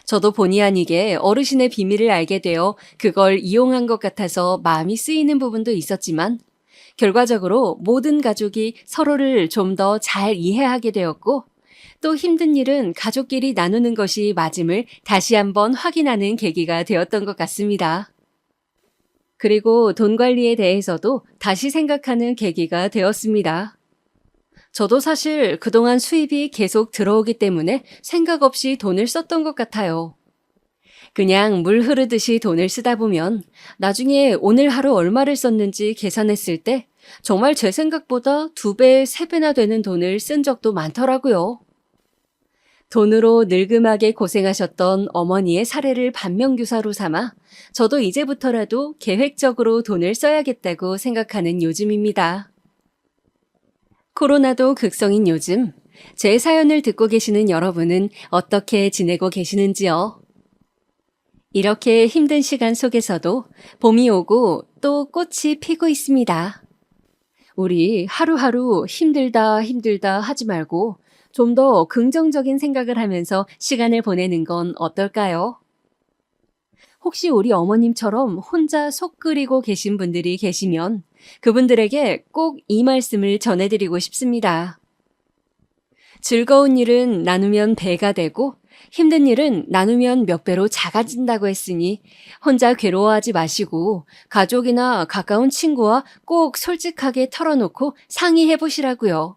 저도 본의 아니게 어르신의 비밀을 알게 되어 그걸 이용한 것 같아서 마음이 쓰이는 부분도 있었지만 결과적으로 모든 가족이 서로를 좀 더 잘 이해하게 되었고 또 힘든 일은 가족끼리 나누는 것이 맞음을 다시 한번 확인하는 계기가 되었던 것 같습니다. 그리고 돈 관리에 대해서도 다시 생각하는 계기가 되었습니다. 저도 사실 그동안 수입이 계속 들어오기 때문에 생각 없이 돈을 썼던 것 같아요. 그냥 물 흐르듯이 돈을 쓰다 보면 나중에 오늘 하루 얼마를 썼는지 계산했을 때 정말 제 생각보다 2배, 3배나 되는 돈을 쓴 적도 많더라고요. 돈으로 늙음하게 고생하셨던 어머니의 사례를 반면교사로 삼아 저도 이제부터라도 계획적으로 돈을 써야겠다고 생각하는 요즘입니다. 코로나도 극성인 요즘, 제 사연을 듣고 계시는 여러분은 어떻게 지내고 계시는지요? 이렇게 힘든 시간 속에서도 봄이 오고 또 꽃이 피고 있습니다. 우리 하루하루 힘들다 하지 말고 좀 더 긍정적인 생각을 하면서 시간을 보내는 건 어떨까요? 혹시 우리 어머님처럼 혼자 속 끓이고 계신 분들이 계시면 그분들에게 꼭 이 말씀을 전해드리고 싶습니다. 즐거운 일은 나누면 배가 되고 힘든 일은 나누면 몇 배로 작아진다고 했으니 혼자 괴로워하지 마시고 가족이나 가까운 친구와 꼭 솔직하게 털어놓고 상의해 보시라고요.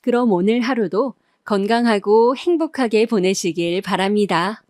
그럼 오늘 하루도 건강하고 행복하게 보내시길 바랍니다.